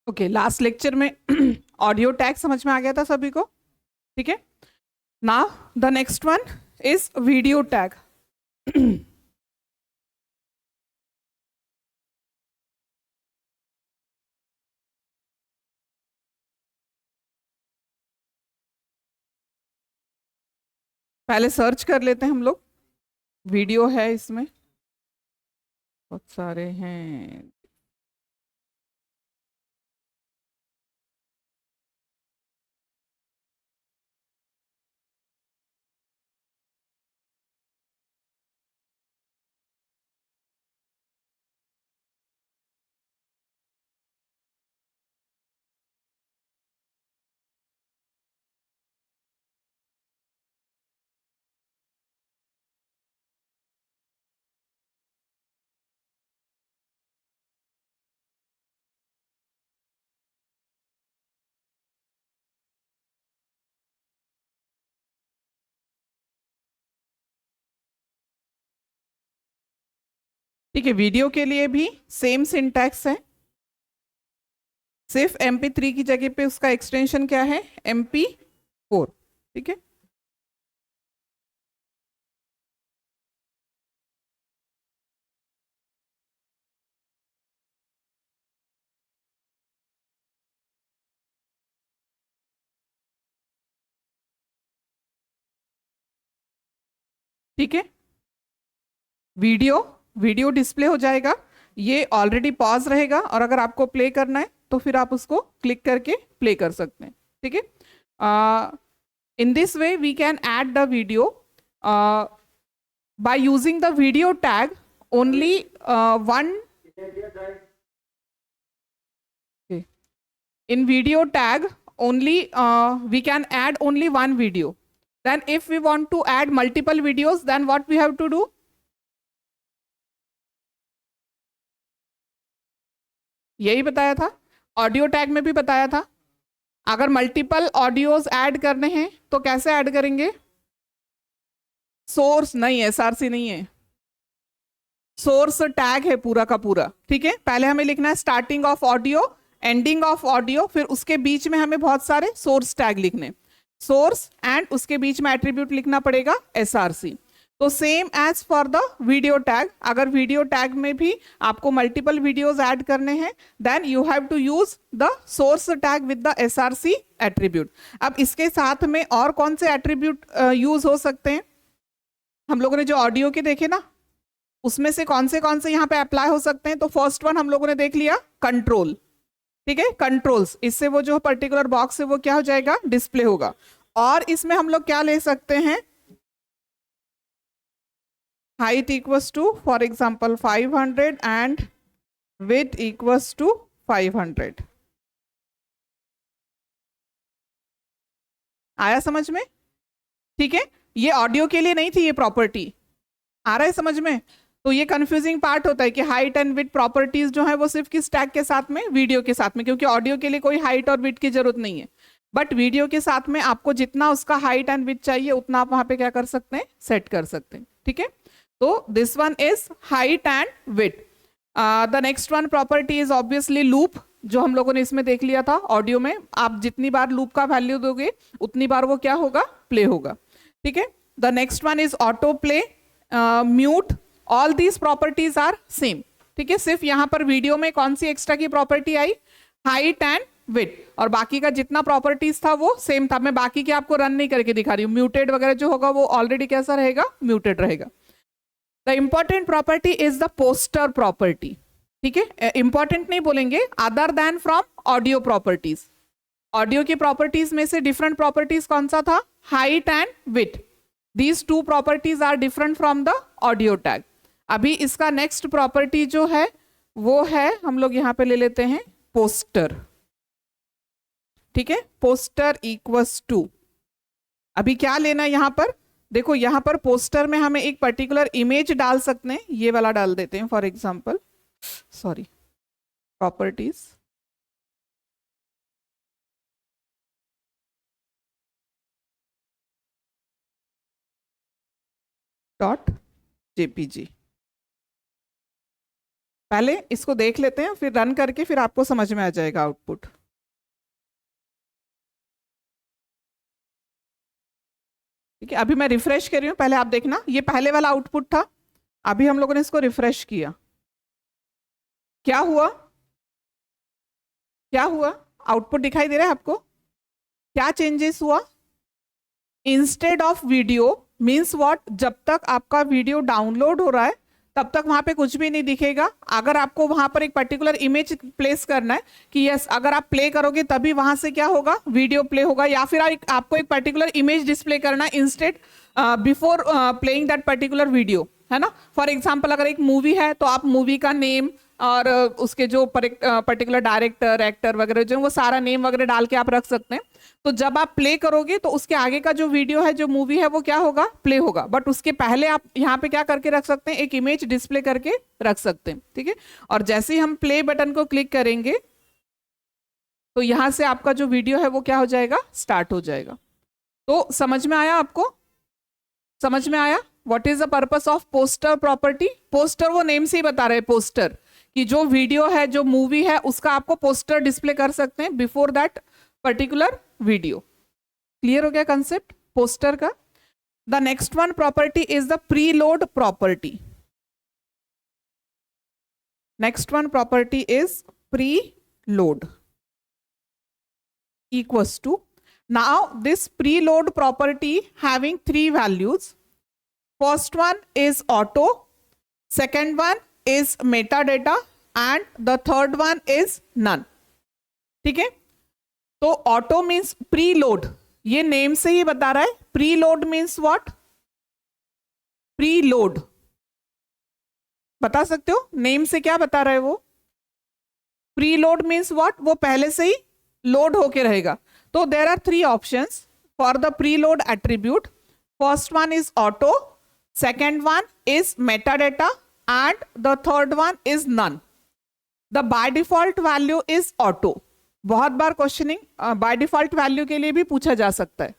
Okay, last lecture में audio tag समझ में आ गया था सभी को। ठीक है, now the next one is video tag. पहले सर्च कर लेते हैं हम लोग। वीडियो है इसमें, बहुत सारे हैं। ठीक है, वीडियो के लिए भी सेम सिंटैक्स है, सिर्फ MP3 की जगह पे उसका एक्सटेंशन क्या है, MP4। ठीक है, ठीक है। वीडियो वीडियो डिस्प्ले हो जाएगा, ये ऑलरेडी पॉज रहेगा, और अगर आपको प्ले करना है तो फिर आप उसको क्लिक करके प्ले कर सकते हैं। ठीक है, in this way we can add the video by using the video tag only one. Okay. In video tag only we can add only one video. Then if we want to add multiple videos, then what we have to do? यही बताया था, audio tag में भी बताया था। अगर multiple audios add करने हैं तो कैसे ऐड करेंगे? सोर्स नहीं है, SRC नहीं है, सोर्स टैग है पूरा का पूरा। ठीक है, पहले हमें लिखना है starting of audio, ending of audio, फिर उसके बीच में हमें बहुत सारे सोर्स टैग लिखने, सोर्स एंड उसके बीच में एट्रीब्यूट लिखना पड़ेगा SRC। तो same as for the video tag, अगर वीडियो टैग में भी आपको मल्टीपल वीडियोस ऐड करने हैं, then you have to use the source tag with the SRC attribute. अब इसके साथ में और कौन से एट्रीब्यूट यूज हो सकते हैं? हम लोगों ने जो ऑडियो के देखे ना, उसमें से कौन से यहाँ पे अप्लाई हो सकते हैं? तो फर्स्ट वन हम लोगों ने देख लिया, कंट्रोल। ठीक है, कंट्रोल्स, इससे वो जो पर्टिकुलर बॉक्स है वो क्या हो जाएगा, डिस्प्ले होगा। और इसमें हम लोग क्या ले सकते हैं? Height equals to for example 500 and width equals to 500। आया समझ में? ठीक है, ये ऑडियो के लिए नहीं थी ये प्रॉपर्टी, आ रहा है समझ में? तो ये कंफ्यूजिंग पार्ट होता है कि हाइट एंड विड्थ प्रॉपर्टीज जो है वो सिर्फ किस टैग के साथ में, वीडियो के साथ में, क्योंकि ऑडियो के लिए कोई हाइट और विड्थ की जरूरत नहीं है। बट वीडियो के साथ में आपको जितना उसका हाइट एंड विड्थ चाहिए उतना आप वहां पे क्या कर सकते हैं, सेट कर सकते हैं। ठीक है, तो this one is height and width. The next one property is obviously loop, जो हम लोगों ने इसमें देख लिया था ऑडियो में। आप जितनी बार लूप का वैल्यू दोगे उतनी बार वो क्या होगा, प्ले होगा। ठीक है, the next one is autoplay, mute, all these properties are same. ठीक है, सिर्फ यहां पर वीडियो में कौन सी एक्स्ट्रा की प्रॉपर्टी आई, हाइट एंड विड्थ, और बाकी का जितना प्रॉपर्टीज था वो सेम था। मैं बाकी के आपको रन नहीं करके दिखा रही हूँ, म्यूटेड वगैरह जो होगा वो ऑलरेडी कैसा रहेगा, म्यूटेड रहेगा। The important property is the poster property. ठीक है, इंपॉर्टेंट नहीं बोलेंगे, other than from audio properties. Audio की प्रॉपर्टीज में से डिफरेंट प्रॉपर्टीज कौन सा था, height and width. These two properties are different from the audio tag. अभी इसका नेक्स्ट प्रॉपर्टी जो है वो है, हम लोग यहां पे ले लेते हैं पोस्टर। ठीक है, पोस्टर इक्वल्स टू, अभी क्या लेना है यहां पर? देखो यहां पर पोस्टर में हमें एक पर्टिकुलर इमेज डाल सकते हैं, ये वाला डाल देते हैं for example, sorry, properties dot JPG। पहले इसको देख लेते हैं, फिर रन करके फिर आपको समझ में आ जाएगा आउटपुट। ठीक है, अभी मैं रिफ्रेश कर रही हूँ, पहले आप देखना, ये पहले वाला आउटपुट था, अभी हम लोगों ने इसको रिफ्रेश किया, क्या हुआ, क्या हुआ, आउटपुट दिखाई दे रहा है आपको, क्या चेंजेस हुआ? Instead of video means what, जब तक आपका वीडियो डाउनलोड हो रहा है तब तक वहां पे कुछ भी नहीं दिखेगा। अगर आपको वहां पर एक पर्टिकुलर इमेज प्लेस करना है कि यस, अगर आप प्ले करोगे तभी वहां से क्या होगा, वीडियो प्ले होगा, या फिर आपको एक पर्टिकुलर इमेज डिस्प्ले करना है instead before playing that particular video, है ना। फॉर एग्जाम्पल अगर एक मूवी है तो आप मूवी का नेम और उसके जो पर्टिकुलर डायरेक्टर, एक्टर वगैरह जो वो सारा नेम वगैरह डाल के आप रख सकते हैं। तो जब आप प्ले करोगे तो उसके आगे का जो वीडियो है, जो मूवी है, वो क्या होगा, प्ले होगा। बट उसके पहले आप यहाँ पे क्या करके रख सकते हैं, एक इमेज डिस्प्ले करके रख सकते हैं। ठीक है, और जैसे ही हम प्ले बटन को क्लिक करेंगे तो यहाँ से आपका जो वीडियो है वो क्या हो जाएगा, स्टार्ट हो जाएगा। तो समझ में आया आपको, समझ में आया what is the purpose of poster property? Poster वो नेम से ही बता रहे हैं, पोस्टर कि जो वीडियो है, जो मूवी है, उसका आपको पोस्टर डिस्प्ले कर सकते हैं before that particular video. Clear हो गया कंसेप्ट पोस्टर का? The next one property is the preload property. Next one property is preload equals to, now this preload property having three values. First one is auto, second one is metadata and the third one is none. ठीक है, तो auto means preload, ये name से ही बता रहा है। preload means what? preload बता सकते हो, नेम से क्या बता रहा है वो? preload means what? वो पहले से ही लोड होके रहेगा। तो there are three options for the preload attribute. First one is auto, second one is metadata and the third one is none. The by default value is auto. बहुत बार questioning by default value के लिए भी पूछा जा सकता है।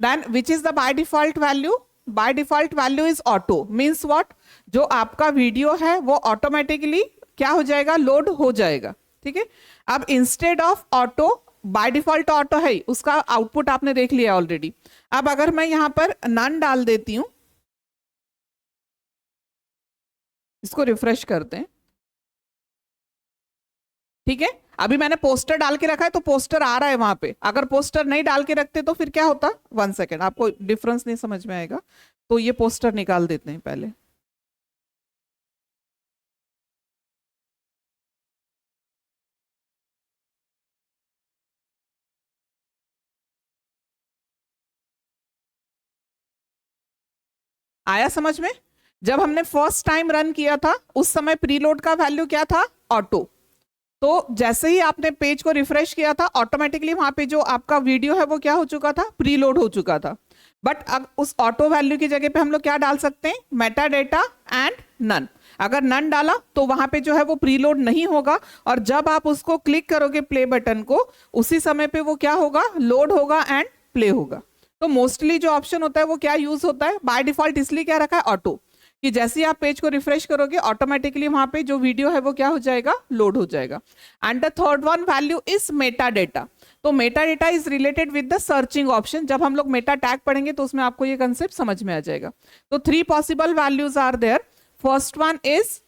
Then which is the by default value? By default value is auto means what, जो आपका वीडियो है वो ऑटोमेटिकली क्या हो जाएगा, लोड हो जाएगा। ठीक है, अब instead of auto, by default auto है, उसका आउटपुट आपने देख लिया ऑलरेडी। अब अगर मैं यहां पर नन डाल देती हूं, इसको रिफ्रेश करते हैं। ठीक है, अभी मैंने पोस्टर डाल के रखा है तो पोस्टर आ रहा है वहां पे। अगर पोस्टर नहीं डाल के रखते तो फिर क्या होता, 1 सेकेंड, आपको डिफरेंस नहीं समझ में आएगा, तो ये पोस्टर निकाल देते हैं पहले। आया समझ में? जब हमने फर्स्ट टाइम रन किया था उस समय प्रीलोड का वैल्यू क्या था, ऑटो। तो जैसे ही आपने पेज को रिफ्रेश किया था ऑटोमेटिकली वहां पे जो आपका वीडियो है वो क्या हो चुका था, प्रीलोड हो चुका था। बट अब उस ऑटो वैल्यू की जगह पे हम लोग क्या डाल सकते हैं, मेटाडेटा एंड नन। अगर नन डाला तो वहां पे जो है वो प्रीलोड नहीं होगा, और जब आप उसको क्लिक करोगे प्ले बटन को, उसी समय पे वो क्या होगा, लोड होगा एंड प्ले होगा। तो मोस्टली जो ऑप्शन होता है वो क्या यूज होता है, बाय डिफॉल्ट इसलिए क्या रखा है, ऑटो, कि जैसे ही आप पेज को रिफ्रेश करोगे ऑटोमेटिकली वहां पे जो वीडियो है वो क्या हो जाएगा, लोड हो जाएगा। And the third one value is meta data. तो meta data is related with the searching option. जब हम लोग मेटा टैग पढ़ेंगे तो उसमें आपको ये कंसेप्ट समझ में आ जाएगा। तो 3 possible values are there. First one is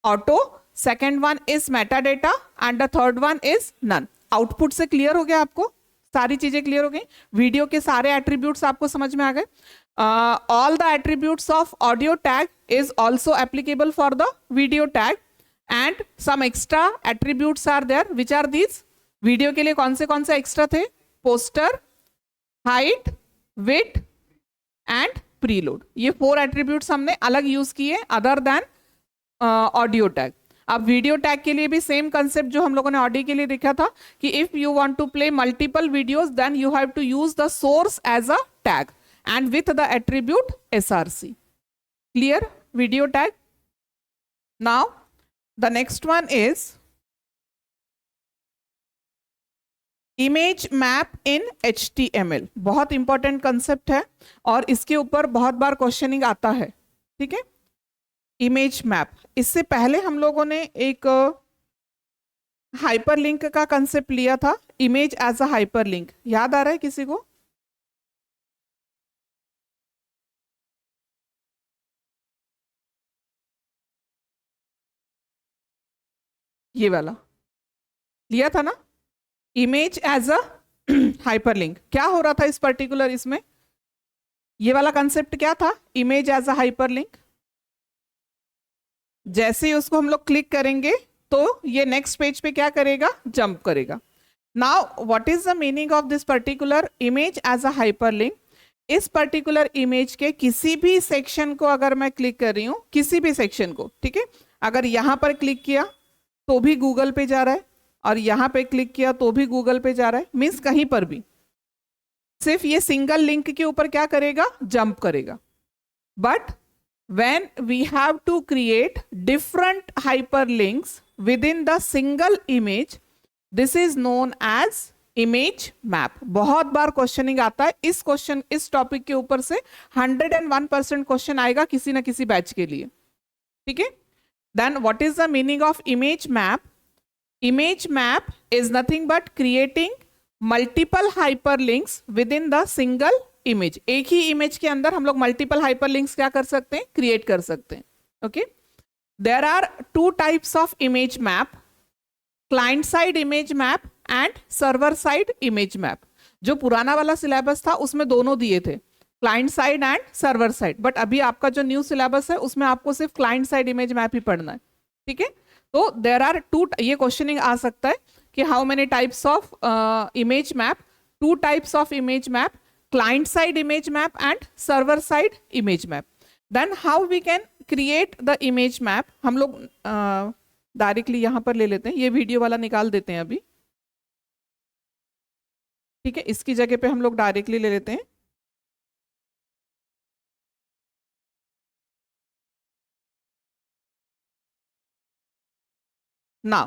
auto, second one is meta data and the third one is none. Output से क्लियर हो गया आपको, सारी चीजें क्लियर हो गई, वीडियो के सारे एट्रीब्यूट्स आपको समझ में आ गए। All the attributes of audio tag is also applicable for the video tag and some extra attributes are there, which are these? Video के लिए कौन से एक्स्ट्रा थे, poster, height, width and preload. ये 4 एट्रीब्यूट्स हमने अलग यूज किए other than audio tag. अब वीडियो टैग के लिए भी सेम कंसेप्ट जो हम लोगों ने ऑडियो के लिए देखा था कि if you want to play multiple videos then you have to use the source as a tag and with the attribute SRC। Clear? Video tag. Now the next one is image map in HTML। बहुत important concept है और इसके ऊपर बहुत बार questioning आता है। ठीक है, इमेज मैप, इससे पहले हम लोगों ने एक हाइपरलिंक का कंसेप्ट लिया था, इमेज एज अ हाइपरलिंक, याद आ रहा है किसी को? ये वाला लिया था ना, इमेज एज अ हाइपरलिंक। क्या हो रहा था इस पर्टिकुलर इसमें, ये वाला कंसेप्ट क्या था, इमेज एज अ हाइपरलिंक। जैसे ही उसको हम लोग क्लिक करेंगे तो ये नेक्स्ट पेज पे क्या करेगा, जंप करेगा। Now what is the meaning of this particular image as a hyperlink? इस पर्टिकुलर इमेज के किसी भी सेक्शन को अगर मैं क्लिक कर रही हूँ, किसी भी सेक्शन को, ठीक है, अगर यहाँ पर क्लिक किया तो भी गूगल पे जा रहा है, और यहाँ पे क्लिक किया तो भी गूगल पे जा रहा है, मीन्स कहीं पर भी सिर्फ ये सिंगल लिंक के ऊपर क्या करेगा, जंप करेगा। But when we have to create different hyperlinks within the single image, this is known as image map। बहुत बार क्वेश्चनिंग आता है इस टॉपिक के ऊपर से 101% क्वेश्चन आएगा किसी ना किसी बैच के लिए, ठीक है। Then what is the meaning of image map? Image map is nothing but creating multiple hyperlinks within the single image. एक ही इमेज के अंदर हम लोग मल्टीपल हाइपरलिंक्स क्या कर सकते हैं, क्रिएट कर सकते हैं। Okay, there are two types of image map, client side image map and server side image map. जो पुराना वाला सिलेबस था उसमें दोनों दिए थे, client side and server side, but अभी आपका जो न्यू सिलेबस है उसमें आपको सिर्फ क्लाइंट साइड इमेज मैप ही पढ़ना है, ठीक है। तो देयर आर टू, ये क्वेश्चनिंग आ सकता है कि how many types of image map, to types of image map, client side image map and server side image map। then how we can create the image map? हम लोग directly यहां पर ले लेते हैं, ये वीडियो वाला निकाल देते हैं अभी, ठीक है, इसकी जगह पे हम लोग डायरेक्टली ले लेते हैं। ना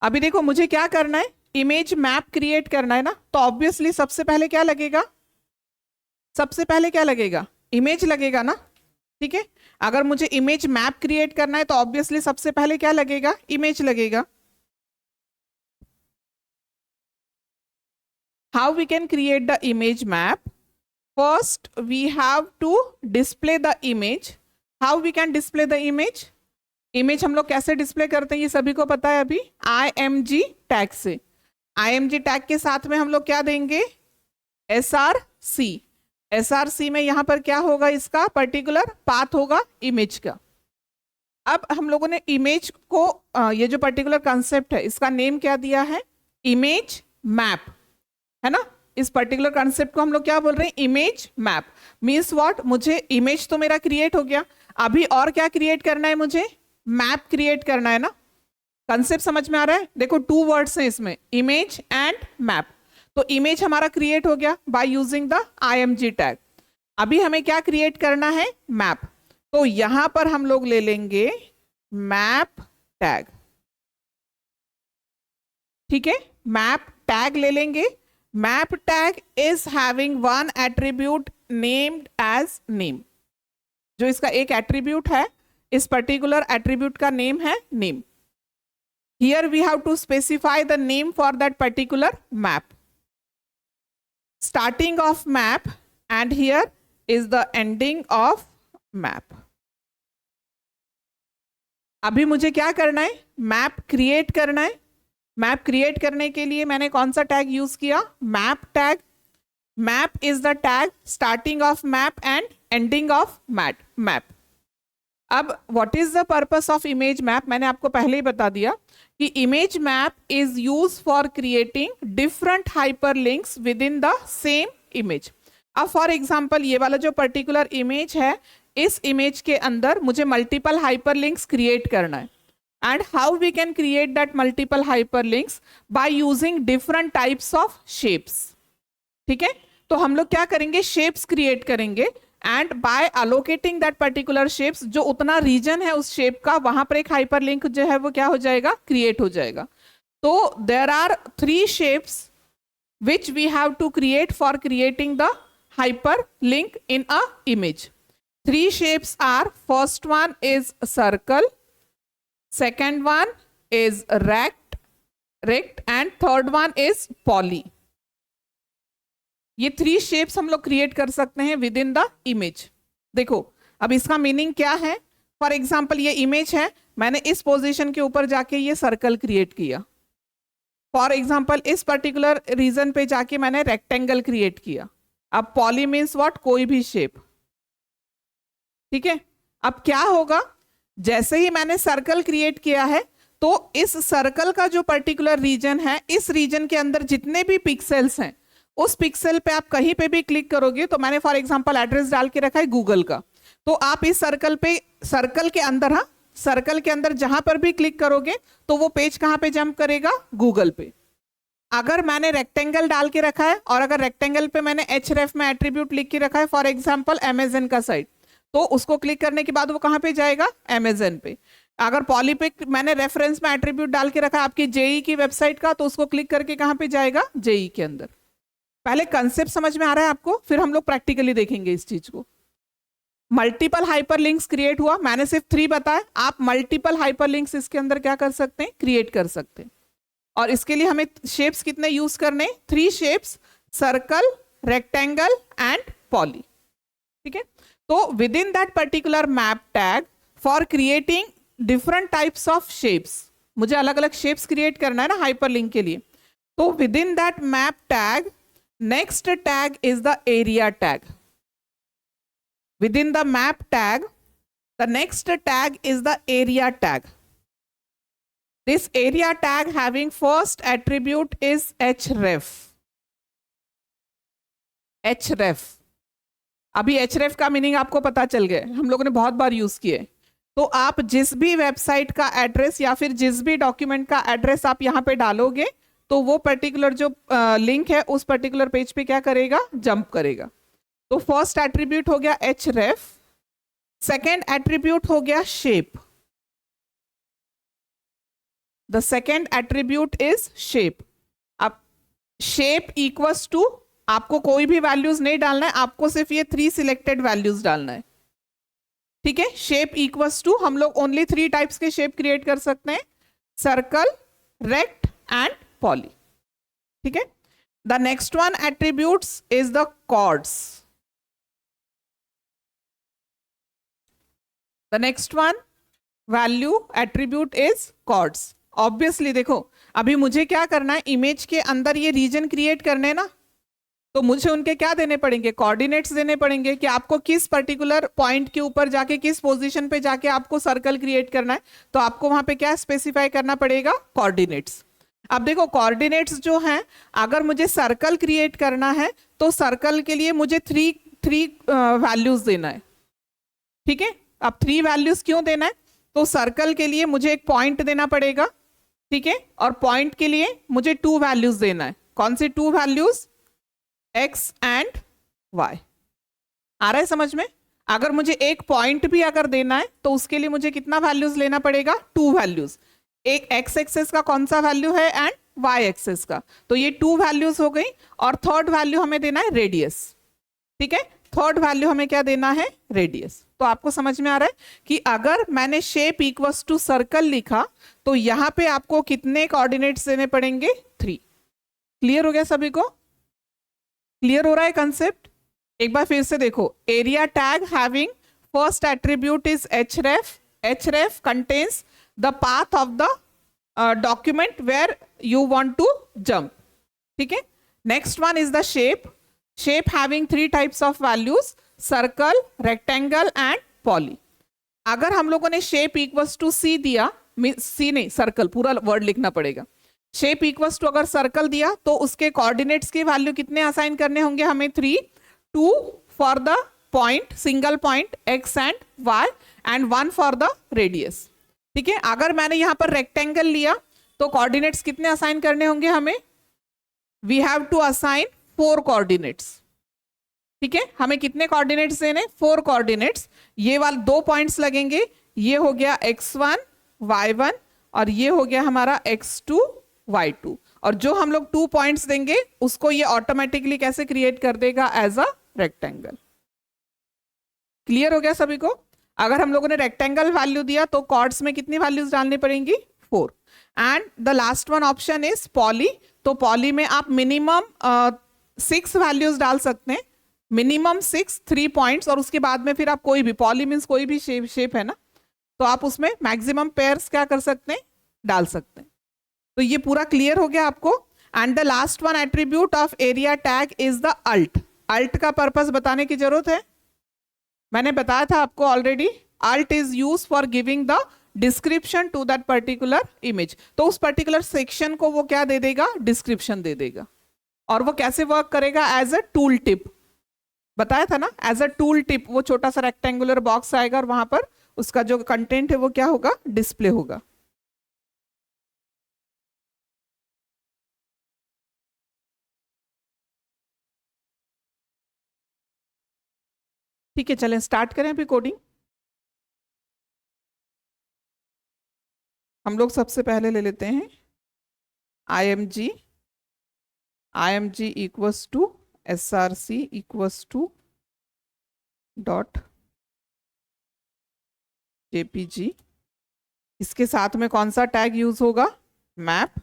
अभी देखो मुझे क्या करना है, इमेज मैप क्रिएट करना है ना, तो ऑब्वियसली सबसे पहले क्या लगेगा, सबसे पहले क्या लगेगा, इमेज लगेगा ना, ठीक है। अगर मुझे इमेज मैप क्रिएट करना है तो ऑब्वियसली सबसे पहले क्या लगेगा, इमेज लगेगा। How we can create the image map? First we have to display the image. How we can display the image? Image हम लोग कैसे डिस्प्ले करते हैं ये सभी को पता है अभी, IMG टैग से। IMG टैग के साथ में हम लोग क्या देंगे, SRC। SRC में यहां पर क्या होगा, इसका पर्टिकुलर पाथ होगा इमेज का। अब हम लोगों ने इमेज को ये जो पर्टिकुलर कंसेप्ट है इसका नेम क्या दिया है, इमेज मैप, है ना। इस पर्टिकुलर कंसेप्ट को हम लोग क्या बोल रहे हैं, इमेज मैप। मीन्स व्हाट, मुझे इमेज तो मेरा क्रिएट हो गया, अभी और क्या क्रिएट करना है, मुझे मैप क्रिएट करना है ना। कंसेप्ट समझ में आ रहा है? देखो टू वर्ड्स हैं इसमें, इमेज एंड मैप। तो इमेज हमारा क्रिएट हो गया by using the IMG tag. अभी हमें क्या क्रिएट करना है, मैप। तो यहां पर हम लोग ले लेंगे मैप टैग, ठीक है, मैप टैग ले लेंगे। Map tag is having one attribute named as name. जो इसका एक एट्रीब्यूट है, इस पर्टिकुलर एट्रीब्यूट का नेम है name. Here we have to specify the name for that particular map. starting of map and here is the ending of map। अभी मुझे क्या करना है, मैप क्रिएट करना है। मैप क्रिएट करने के लिए मैंने कौन सा टैग यूज किया, map tag. Map is the tag starting of map and ending of map. अब what is the purpose of image map, मैंने आपको पहले ही बता दिया कि image map is use for creating different hyperlinks within the same image. अब for example ये वाला जो पर्टिकुलर इमेज है, इस इमेज के अंदर मुझे मल्टीपल हाइपरलिंक्स क्रिएट करना है। And how we can create that multiple hyperlinks, by using different types of shapes, ठीक है। तो हम लोग क्या करेंगे, शेप्स क्रिएट करेंगे and by allocating that particular shapes, जो उतना रीजन है उस शेप का, वहां पर एक हाइपरलिंक जो है वो क्या हो जाएगा, क्रिएट हो जाएगा। तो there are 3 shapes which we have to create for creating the hyperlink in a image। 3 shapes are, first one is circle, second one is rect and third one is poly. ये 3 shapes हम लोग create कर सकते हैं with in the image. देखो अब इसका meaning क्या है. फॉर एग्जाम्पल ये इमेज है, मैंने इस पोजीशन के ऊपर जाके ये सर्कल क्रिएट किया. फॉर एग्जाम्पल इस पर्टिकुलर रीजन पे जाके मैंने रेक्टेंगल क्रिएट किया. अब पॉली मीन्स व्हाट, कोई भी शेप. ठीक है. अब क्या होगा, जैसे ही मैंने सर्कल क्रिएट किया है तो इस सर्कल का जो पर्टिकुलर रीजन है, इस रीजन के अंदर जितने भी पिक्सेल्स हैं, उस पिक्सल पे आप कहीं पे भी क्लिक करोगे तो मैंने फॉर एग्जांपल एड्रेस डाल के रखा है गूगल का, तो आप इस सर्कल पे, सर्कल के अंदर, हाँ सर्कल के अंदर जहां पर भी क्लिक करोगे तो वो पेज कहां पे जंप करेगा, गूगल पे. अगर मैंने रेक्टेंगल डाल के रखा है और अगर रेक्टेंगल पे मैंने href में एट्रीब्यूट लिख के रखा है फॉर एग्जांपल अमेजन का साइट, तो उसको क्लिक करने के बाद वो कहां पे जाएगा, अमेजन पे. अगर पॉली पे मैंने रेफरेंस में एट्रीब्यूट डाल के रखा है आपकी जेई की वेबसाइट का, तो उसको क्लिक करके कहां पे जाएगा, जेई के अंदर. पहले कंसेप्ट समझ में आ रहा है आपको, फिर हम लोग प्रैक्टिकली देखेंगे इस चीज को. मल्टीपल हाइपरलिंक्स क्रिएट हुआ, मैंने सिर्फ 3 बताया, आप मल्टीपल हाइपरलिंक्स इसके अंदर क्या कर सकते हैं, क्रिएट कर सकते हैं. और इसके लिए हमें शेप्स कितने यूज करने, 3 shapes, circle, rectangle and poly. ठीक है. तो with in that particular map tag for creating different types of shapes, मुझे अलग अलग शेप्स क्रिएट करना है ना हाइपरलिंक के लिए, तो with in that map tag next tag is the area tag. Within the map tag, the next tag is the area tag. This area tag having first attribute is href. href. अभी href का meaning आपको पता चल गया, हम लोगों ने बहुत बार यूज किए. तो आप जिस भी वेबसाइट का एड्रेस या फिर जिस भी डॉक्यूमेंट का एड्रेस आप यहाँ पे डालोगे, तो वो पर्टिकुलर जो लिंक है उस पर्टिकुलर पेज पे क्या करेगा, जंप करेगा. तो फर्स्ट एट्रीब्यूट हो गया href, सेकेंड एट्रीब्यूट हो गया shape. The second attribute is shape. अब शेप इक्वल्स टू, आपको कोई भी वैल्यूज नहीं डालना है, आपको सिर्फ ये 3 सिलेक्टेड वैल्यूज डालना है. ठीक है. शेप इक्वल्स टू, हम लोग ओनली 3 टाइप्स के शेप क्रिएट कर सकते हैं, सर्कल, रेक्ट एंड पॉली. ठीक है. The next one attributes is the coords. The next one value attribute is coords. Obviously देखो अभी मुझे क्या करना है, इमेज के अंदर ये रीजन क्रिएट करने ना, तो मुझे उनके क्या देने पड़ेंगे, कोऑर्डिनेट्स देने पड़ेंगे कि आपको किस पर्टिकुलर पॉइंट के ऊपर जाके, किस पोजीशन पे जाके आपको सर्कल क्रिएट करना है, तो आपको वहां पे क्या स्पेसिफाई करना पड़ेगा, कोऑर्डिनेट्स. अब देखो कोऑर्डिनेट्स जो हैं, अगर मुझे सर्कल क्रिएट करना है तो सर्कल के लिए मुझे 3 वैल्यूज देना है. ठीक है. अब 3 वैल्यूज क्यों देना है, तो सर्कल के लिए मुझे एक पॉइंट देना पड़ेगा. ठीक है. और पॉइंट के लिए मुझे 2 वैल्यूज देना है. कौन सी 2 वैल्यूज, x एंड y. आ रहा है समझ में. अगर मुझे एक पॉइंट भी अगर देना है तो उसके लिए मुझे कितना वैल्यूज लेना पड़ेगा, 2 वैल्यूज. एक x एक्सेस का कौन सा वैल्यू है एंड y एक्सेस का, तो ये 2 वैल्यूज हो गई. और थर्ड वैल्यू हमें देना है रेडियस. ठीक है. थर्ड वैल्यू हमें क्या देना है, रेडियस. तो आपको समझ में आ रहा है कि अगर मैंने शेप इक्वल्स टू सर्कल लिखा तो यहां पे आपको कितने कोऑर्डिनेट्स देने पड़ेंगे, 3. क्लियर हो गया सभी को, क्लियर हो रहा है कंसेप्ट. एक बार फिर से देखो, area tag having first attribute is href. href contains the path of the document where you want to jump. ठीक है. Next one is the shape. Shape having 3 types of values, circle, rectangle and poly. अगर हम लोगों ने shape equals to c दिया, c नहीं circle, पूरा word लिखना पड़ेगा. shape equals to अगर circle दिया तो उसके coordinates की वैल्यू कितने असाइन करने होंगे हमें, 3, 2 for the point, single point x and y and 1 for the radius. ठीक है. अगर मैंने यहां पर रेक्टेंगल लिया तो कोऑर्डिनेट्स कितने असाइन करने होंगे हमें, we have to assign 4 coordinates. ठीक है. हमें कितने कोऑर्डिनेट्स देने, 4 कोऑर्डिनेट्स. ये वाले 2 पॉइंट्स लगेंगे, ये हो गया x1 y1 और ये हो गया हमारा x2 y2. और जो हम लोग 2 पॉइंट्स देंगे उसको ये ऑटोमेटिकली कैसे क्रिएट कर देगा, एज अ रेक्टेंगल. क्लियर हो गया सभी को? अगर हम लोगों ने रेक्टेंगल वैल्यू दिया तो कॉर्ड्स में कितनी वैल्यूज डालनी पड़ेंगी? 4. And the last one option is poly. तो पॉली में आप मिनिमम 6 वैल्यूज डाल सकते हैं, मिनिमम 6 3 पॉइंट्स, और उसके बाद में फिर आप कोई भी, पॉली मीन्स कोई भी शेप है ना, तो आप उसमें मैक्सिमम पेयर्स क्या कर सकते हैं? डाल सकते हैं. तो ये पूरा क्लियर हो गया आपको. And the last one attribute of area tag is the alt. Alt का पर्पस बताने की जरूरत है? मैंने बताया था आपको already. Alt is use for giving the description to that particular image. तो उस पर्टिकुलर सेक्शन को वो क्या दे देगा? डिस्क्रिप्शन दे देगा. और वो कैसे वर्क करेगा? As a tool tip. बताया था ना, एज अ टूल टिप. वो छोटा सा रेक्टेंगुलर बॉक्स आएगा और वहां पर उसका जो कंटेंट है वो क्या होगा? डिस्प्ले होगा. ठीक है, चलें स्टार्ट करें अभी कोडिंग. हम लोग सबसे पहले ले लेते हैं img equals to src equals to dot jpg. इसके साथ में कौन सा टैग यूज होगा? Map.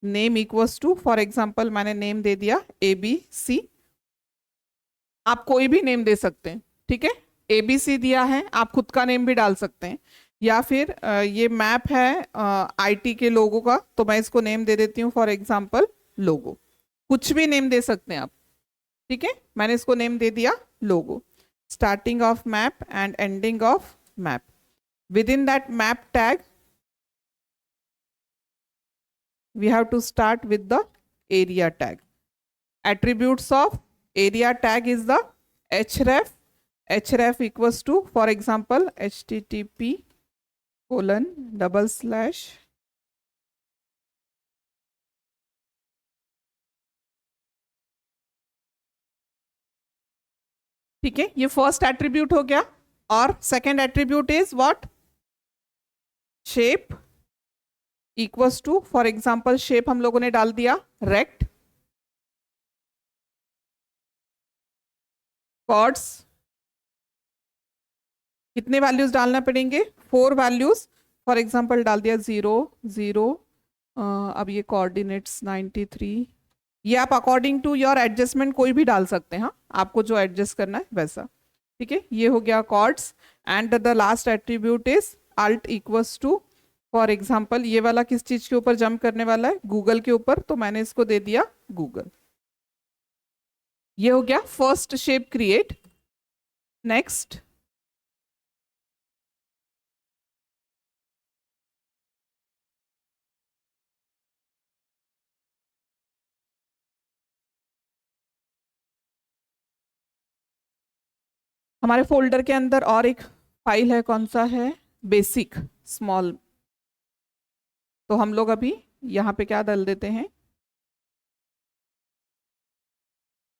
Name equals to, for example मैंने नेम दे दिया abc. आप कोई भी नेम दे सकते हैं, ठीक है. abc दिया है, आप खुद का नेम भी डाल सकते हैं. या फिर ये मैप है आईटी के लोगों का, तो मैं इसको नेम दे देती हूँ फॉर एग्जांपल लोगो. कुछ भी नेम दे सकते हैं आप, ठीक है. मैंने इसको नेम दे दिया logo. Starting of map and ending of map. Within that map tag we have to start with the area tag. Attributes of area tag is the href. Href equals to, for example, http:// ठीक है, ये first attribute हो गया. और second attribute is what? Shape equals to, for example shape हम लोगों ने डाल दिया रेक्ट. कॉर्ड्स कितने वैल्यूज डालना पड़ेंगे? 4 वैल्यूज. फॉर एग्जाम्पल डाल दिया 0 0. अब ये कोऑर्डिनेट्स 93. ये आप अकॉर्डिंग टू योर एडजस्टमेंट कोई भी डाल सकते हैं. हाँ, आपको जो एडजस्ट करना है वैसा. ठीक है, ये हो गया coords. And the last attribute is alt equals to, for example ये वाला किस चीज के ऊपर जंप करने वाला है? गूगल के ऊपर, तो मैंने इसको दे दिया गूगल. ये हो गया फर्स्ट शेप क्रिएट. नेक्स्ट हमारे फोल्डर के अंदर और एक फाइल है, कौन सा है? Basic small. तो हम लोग अभी यहाँ पे क्या डाल देते हैं?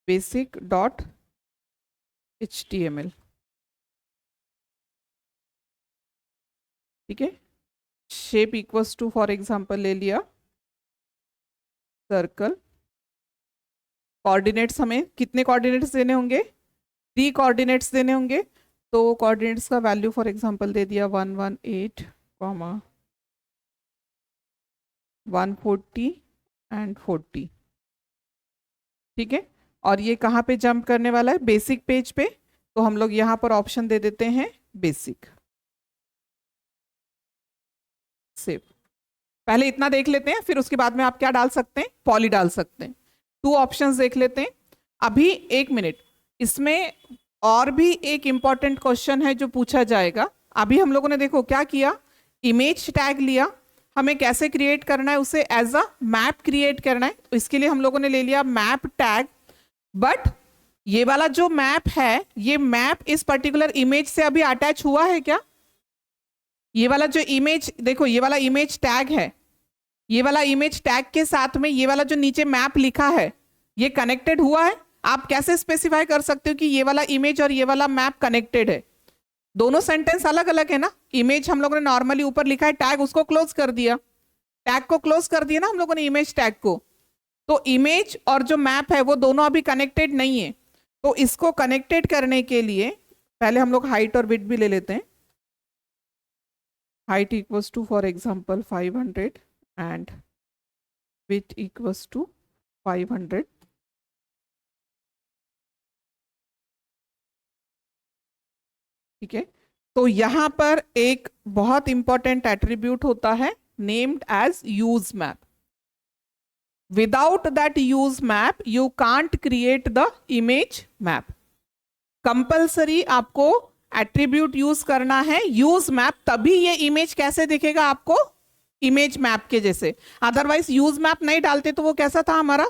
basic.html. ठीक है. Shape equals to, for example ले लिया सर्कल. कोऑर्डिनेट्स हमें कितने कोऑर्डिनेट्स देने होंगे? 3 कोऑर्डिनेट्स देने होंगे. तो कोऑर्डिनेट्स का वैल्यू फॉर एग्जांपल दे दिया 118, 140 एंड 40. ठीक है. और ये कहाँ पे जंप करने वाला है? बेसिक पेज पे. तो हम लोग यहाँ पर ऑप्शन दे देते हैं बेसिक. सेव. पहले इतना देख लेते हैं, फिर उसके बाद में आप क्या डाल सकते हैं? पॉली डाल सकते हैं. 2 ऑप्शंस देख लेते हैं. अभी 1 मिनट, इसमें और भी एक इंपॉर्टेंट क्वेश्चन है जो पूछा जाएगा. अभी हम लोगों ने देखो क्या किया? इमेज टैग लिया. हमें कैसे क्रिएट करना है? उसे एज अ मैप क्रिएट करना है. तो इसके लिए हम लोगों ने ले लिया मैप टैग. बट ये वाला जो मैप है, ये मैप इस पर्टिकुलर इमेज से अभी अटैच हुआ है क्या? ये वाला जो इमेज देखो, ये वाला इमेज टैग है, ये वाला इमेज टैग के साथ में ये वाला जो नीचे मैप लिखा है, ये कनेक्टेड हुआ है? आप कैसे स्पेसिफाई कर सकते हो कि ये वाला इमेज और ये वाला मैप कनेक्टेड है? दोनों सेंटेंस अलग अलग है ना. इमेज हम लोगों ने नॉर्मली ऊपर लिखा है, टैग उसको क्लोज कर दिया. टैग को क्लोज कर दिया ना हम लोगों ने, इमेज टैग को. तो इमेज और जो मैप है वो दोनों अभी कनेक्टेड नहीं है. तो इसको कनेक्टेड करने के लिए पहले हम लोग हाइट और विड्थ भी ले लेते हैं। Height equals to for example 500 and width equals to 500। ठीक है, तो यहां पर एक बहुत इंपॉर्टेंट एट्रीब्यूट होता है named as use map. Without that use map you can't create the image map. Compulsory आपको एट्रीब्यूट यूज करना है यूज मैप, तभी ये इमेज कैसे दिखेगा आपको, इमेज मैप के जैसे। अदरवाइज यूज मैप नहीं डालते तो वो कैसा था हमारा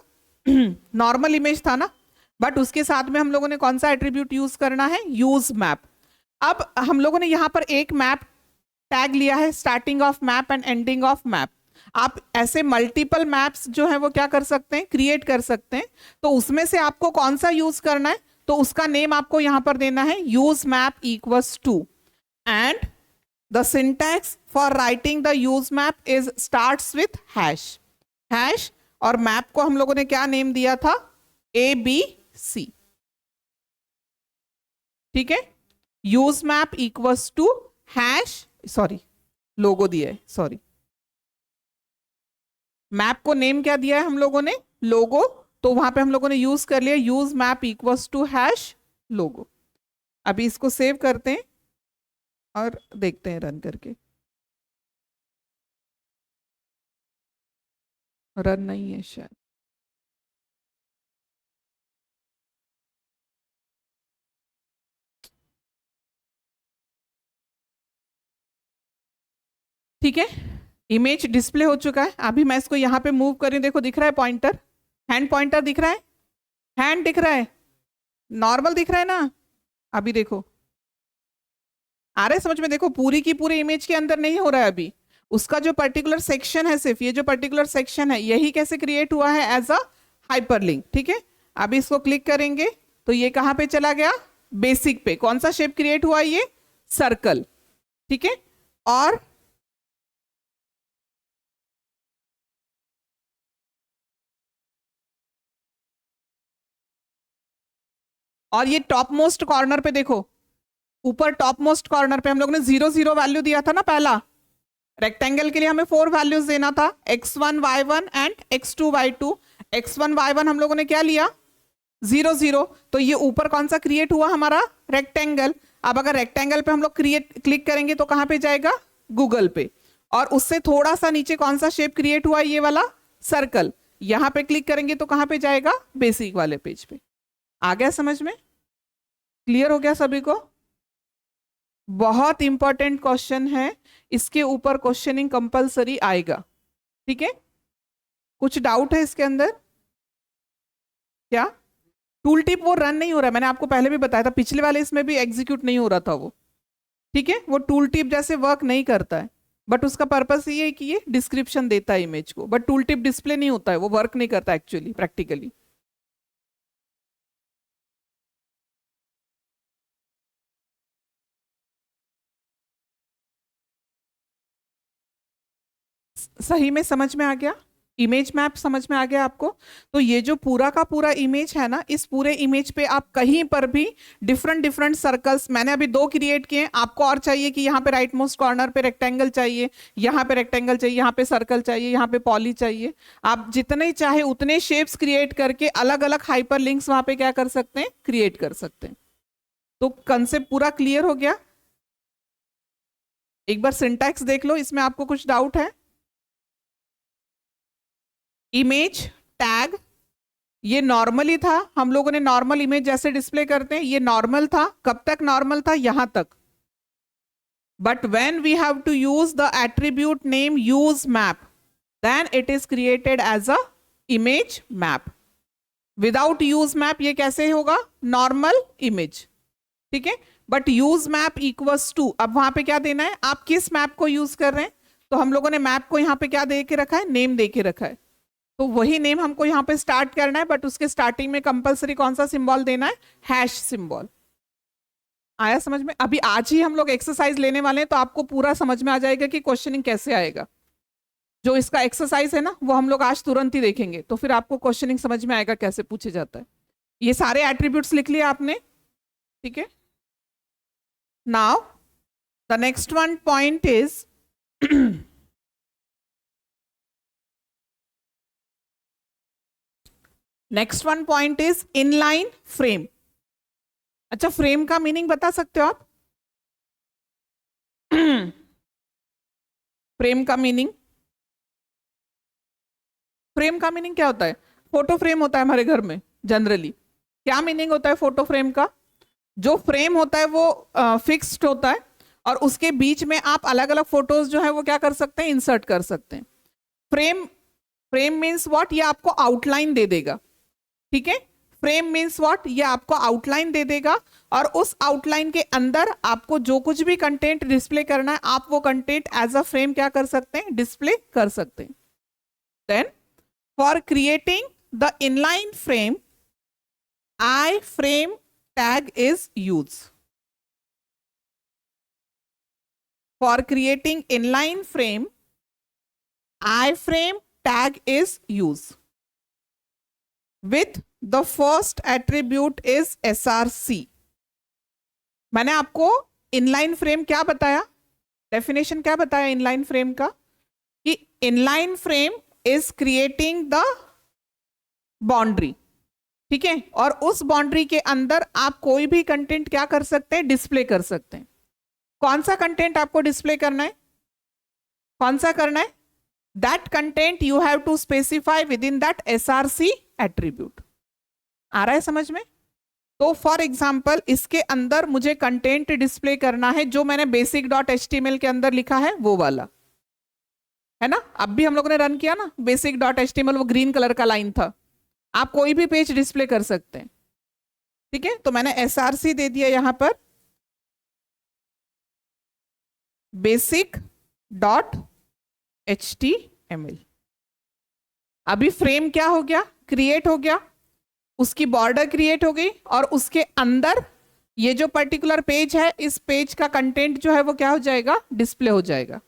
नॉर्मल इमेज था ना। बट उसके साथ में हम लोगों ने कौन सा एट्रीब्यूट यूज करना है, यूज मैप। अब हम लोगों ने यहां पर एक मैप टैग लिया है, starting of map and ending of map. आप ऐसे मल्टीपल मैप्स जो है वो क्या कर सकते हैं, क्रिएट कर सकते हैं। तो उसमें से आपको कौन सा यूज करना है, तो उसका नेम आपको यहां पर देना है use map equals to, and the syntax for writing the use map is starts with hash. Hash और मैप को हम लोगों ने क्या नेम दिया था, ABC। ठीक है, use map equals to hash, sorry logo दिया है, सॉरी मैप को नेम क्या दिया है हम लोगों ने, लोगो। तो वहां पे हम लोगों ने यूज कर लिया use map equals to hash logo. अभी इसको सेव करते हैं और देखते हैं रन करके। रन नहीं है शायद। ठीक है, इमेज डिस्प्ले हो चुका है। अभी मैं इसको यहाँ पे मूव कर रही हूँ, देखो दिख रहा है पॉइंटर, हैंड पॉइंटर दिख रहा है, हैंड दिख रहा है, नॉर्मल दिख रहा है ना। अभी देखो आ रहा है समझ में, देखो पूरी की पूरी इमेज के अंदर नहीं हो रहा है अभी, उसका जो पर्टिकुलर सेक्शन है, सिर्फ ये जो पर्टिकुलर सेक्शन है यही कैसे क्रिएट हुआ है, एज अ हाइपरलिंक। ठीक है, अभी इसको क्लिक करेंगे तो ये कहाँ पे चला गया, बेसिक पे। कौन सा शेप क्रिएट हुआ, ये सर्कल। ठीक है, और ये टॉप मोस्ट कॉर्नर पे देखो, ऊपर टॉप मोस्ट कॉर्नर पे हम लोग ने 0 0 वैल्यू दिया था ना पहला। रेक्टेंगल के लिए हमें 4 वैल्यूज देना था, x1 y1 and x2 y2। x1 y1 हम लोगों ने क्या लिया, 0 0। तो ये ऊपर कौन सा क्रिएट हुआ हमारा, रेक्टेंगल। अब अगर रेक्टेंगल पे हम लोग क्लिक करेंगे तो कहां पे जाएगा, गूगल पे। और उससे थोड़ा सा नीचे कौन सा शेप क्रिएट हुआ, ये वाला सर्कल। यहां पे क्लिक करेंगे तो कहां पे जाएगा, बेसिक वाले पेज पे। आ गया समझ में, क्लियर हो गया सभी को। बहुत इंपॉर्टेंट क्वेश्चन है, इसके ऊपर क्वेश्चनिंग कंपलसरी आएगा। ठीक है, कुछ डाउट है इसके अंदर क्या? टूल टिप वो रन नहीं हो रहा है, मैंने आपको पहले भी बताया था, पिछले वाले इसमें भी एग्जीक्यूट नहीं हो रहा था वो। ठीक है, वो टूल टिप जैसे वर्क नहीं करता है, बट उसका पर्पस ये है कि ये डिस्क्रिप्शन देता है इमेज को, बट टूल टिप डिस्प्ले नहीं होता है, वो वर्क नहीं करता एक्चुअली प्रैक्टिकली। सही में समझ में आ गया, इमेज मैप समझ में आ गया आपको। तो ये जो पूरा का पूरा इमेज है ना, इस पूरे इमेज पे आप कहीं पर भी डिफरेंट डिफरेंट सर्कल्स, मैंने अभी 2 क्रिएट किए, आपको और चाहिए कि यहाँ पे राइट मोस्ट कॉर्नर पे रेक्टेंगल चाहिए, यहाँ पे रेक्टेंगल चाहिए, यहाँ पे सर्कल चाहिए, यहाँ पे पॉली चाहिए। आप जितने चाहे उतने शेप्स क्रिएट करके अलग अलग हाइपर लिंक्स वहां पे क्या कर सकते हैं, क्रिएट कर सकते हैं। तो कंसेप्ट पूरा क्लियर हो गया। एक बार सिंटैक्स देख लो, इसमें आपको कुछ डाउट है? इमेज टैग ये नॉर्मली था, हम लोगों ने नॉर्मल इमेज जैसे डिस्प्ले करते हैं, ये नॉर्मल था। कब तक नॉर्मल था, यहां तक। But when we have to use the attribute name use map, then it is created as a image map. Without use map ये कैसे होगा, नॉर्मल इमेज। ठीक है, but use map equals to, अब वहां पे क्या देना है, आप किस मैप को यूज कर रहे हैं। तो हम लोगों ने मैप को यहाँ पे क्या दे के रखा है, नेम दे के रखा है। तो वही नेम हमको यहाँ पे स्टार्ट करना है, बट उसके स्टार्टिंग में कंपलसरी कौन सा सिंबल देना है, हैश सिंबल। आया समझ में? अभी आज ही हम लोग एक्सरसाइज लेने वाले हैं, तो आपको पूरा समझ में आ जाएगा कि क्वेश्चनिंग कैसे आएगा। जो इसका एक्सरसाइज है ना, वो हम लोग आज तुरंत ही देखेंगे, तो फिर आपको क्वेश्चनिंग समझ में आएगा कैसे पूछे जाता है। ये सारे एट्रीब्यूट्स लिख लिए आपने, ठीक है। Now the next one point is next one point is inline frame. अच्छा, फ्रेम का मीनिंग बता सकते हो आप? फ्रेम का मीनिंग, फ्रेम का मीनिंग क्या होता है? फोटो फ्रेम होता है हमारे घर में जनरली। क्या मीनिंग होता है फोटो फ्रेम का? जो फ्रेम होता है वो फिक्स्ड होता है और उसके बीच में आप अलग अलग फोटोज जो है वो क्या कर सकते हैं, इंसर्ट कर सकते हैं। फ्रेम, फ्रेम मीन्स व्हाट, ये आपको आउटलाइन दे देगा। ठीक है, फ्रेम मीन्स व्हाट, ये आपको आउटलाइन दे देगा और उस आउटलाइन के अंदर आपको जो कुछ भी कंटेंट डिस्प्ले करना है आप वो कंटेंट एज अ फ्रेम क्या कर सकते हैं, डिस्प्ले कर सकते हैं। Then for creating the inline frame iframe tag is used. For creating inline frame, iframe tag is used. With the first attribute is src. मैंने आपको इनलाइन फ्रेम क्या बताया, डेफिनेशन क्या बताया इनलाइन फ्रेम का, कि inline frame is creating the boundary. ठीक है, और उस बाउंड्री के अंदर आप कोई भी कंटेंट क्या कर सकते हैं, डिस्प्ले कर सकते हैं। कौन सा कंटेंट आपको डिस्प्ले करना है, कौन सा करना है? That content you have to specify within that SRC attribute. आ रहा है समझ में? तो फॉर एग्जाम्पल इसके अंदर मुझे कंटेंट डिस्प्ले करना है जो मैंने बेसिक डॉट एचटीएमएल के अंदर लिखा है वो वाला, है ना? अब भी हम लोगों ने रन किया ना बेसिक डॉट एचटीएमएल, वो ग्रीन कलर का लाइन था। आप कोई भी पेज डिस्प्ले कर सकते हैं। ठीक है, तो मैंने एसआरसी दे दिया यहां पर, बेसिक डॉट HTML। अभी फ्रेम क्या हो गया, क्रिएट हो गया, उसकी बॉर्डर क्रिएट हो गई और उसके अंदर ये जो पर्टिकुलर पेज है इस पेज का कंटेंट जो है वो क्या हो जाएगा, डिस्प्ले हो जाएगा।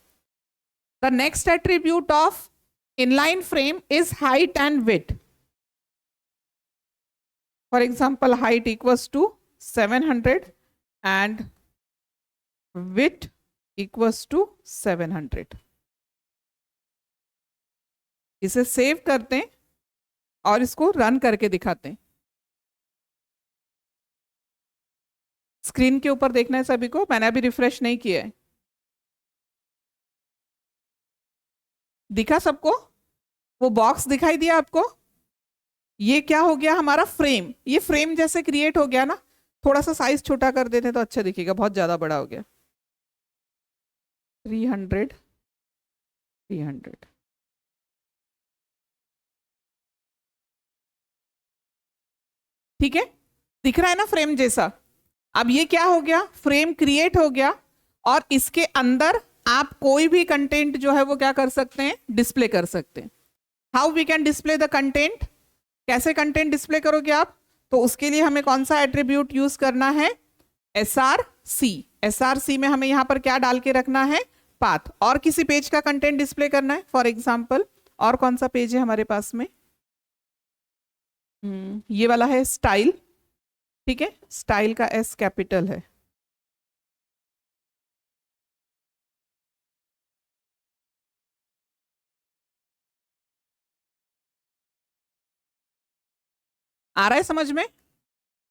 The next attribute of inline frame is height and width. For example height equals to 700 and width equals to 700। इसे सेव करते हैं और इसको रन करके दिखाते हैं। स्क्रीन के ऊपर देखना है सभी को, मैंने अभी रिफ्रेश नहीं किया है। दिखा सबको? वो बॉक्स दिखाई दिया आपको? ये क्या हो गया हमारा फ्रेम, ये फ्रेम जैसे क्रिएट हो गया ना। थोड़ा सा साइज छोटा कर देते तो अच्छा दिखेगा, बहुत ज्यादा बड़ा हो गया। 300 300। ठीक है, दिख रहा है ना फ्रेम जैसा? अब ये क्या हो गया, फ्रेम क्रिएट हो गया और इसके अंदर आप कोई भी कंटेंट जो है वो क्या कर सकते हैं, डिस्प्ले कर सकते हैं। How we can display the content, कैसे कंटेंट डिस्प्ले करोगे आप? तो उसके लिए हमें कौन सा एट्रीब्यूट यूज करना है, SRC। SRC में हमें यहां पर क्या डाल के रखना है, पाथ। और किसी पेज का कंटेंट डिस्प्ले करना है, फॉर एग्जाम्पल और कौन सा पेज है हमारे पास में, ये वाला है स्टाइल। ठीक है, स्टाइल का S कैपिटल है। आ रहा है समझ में?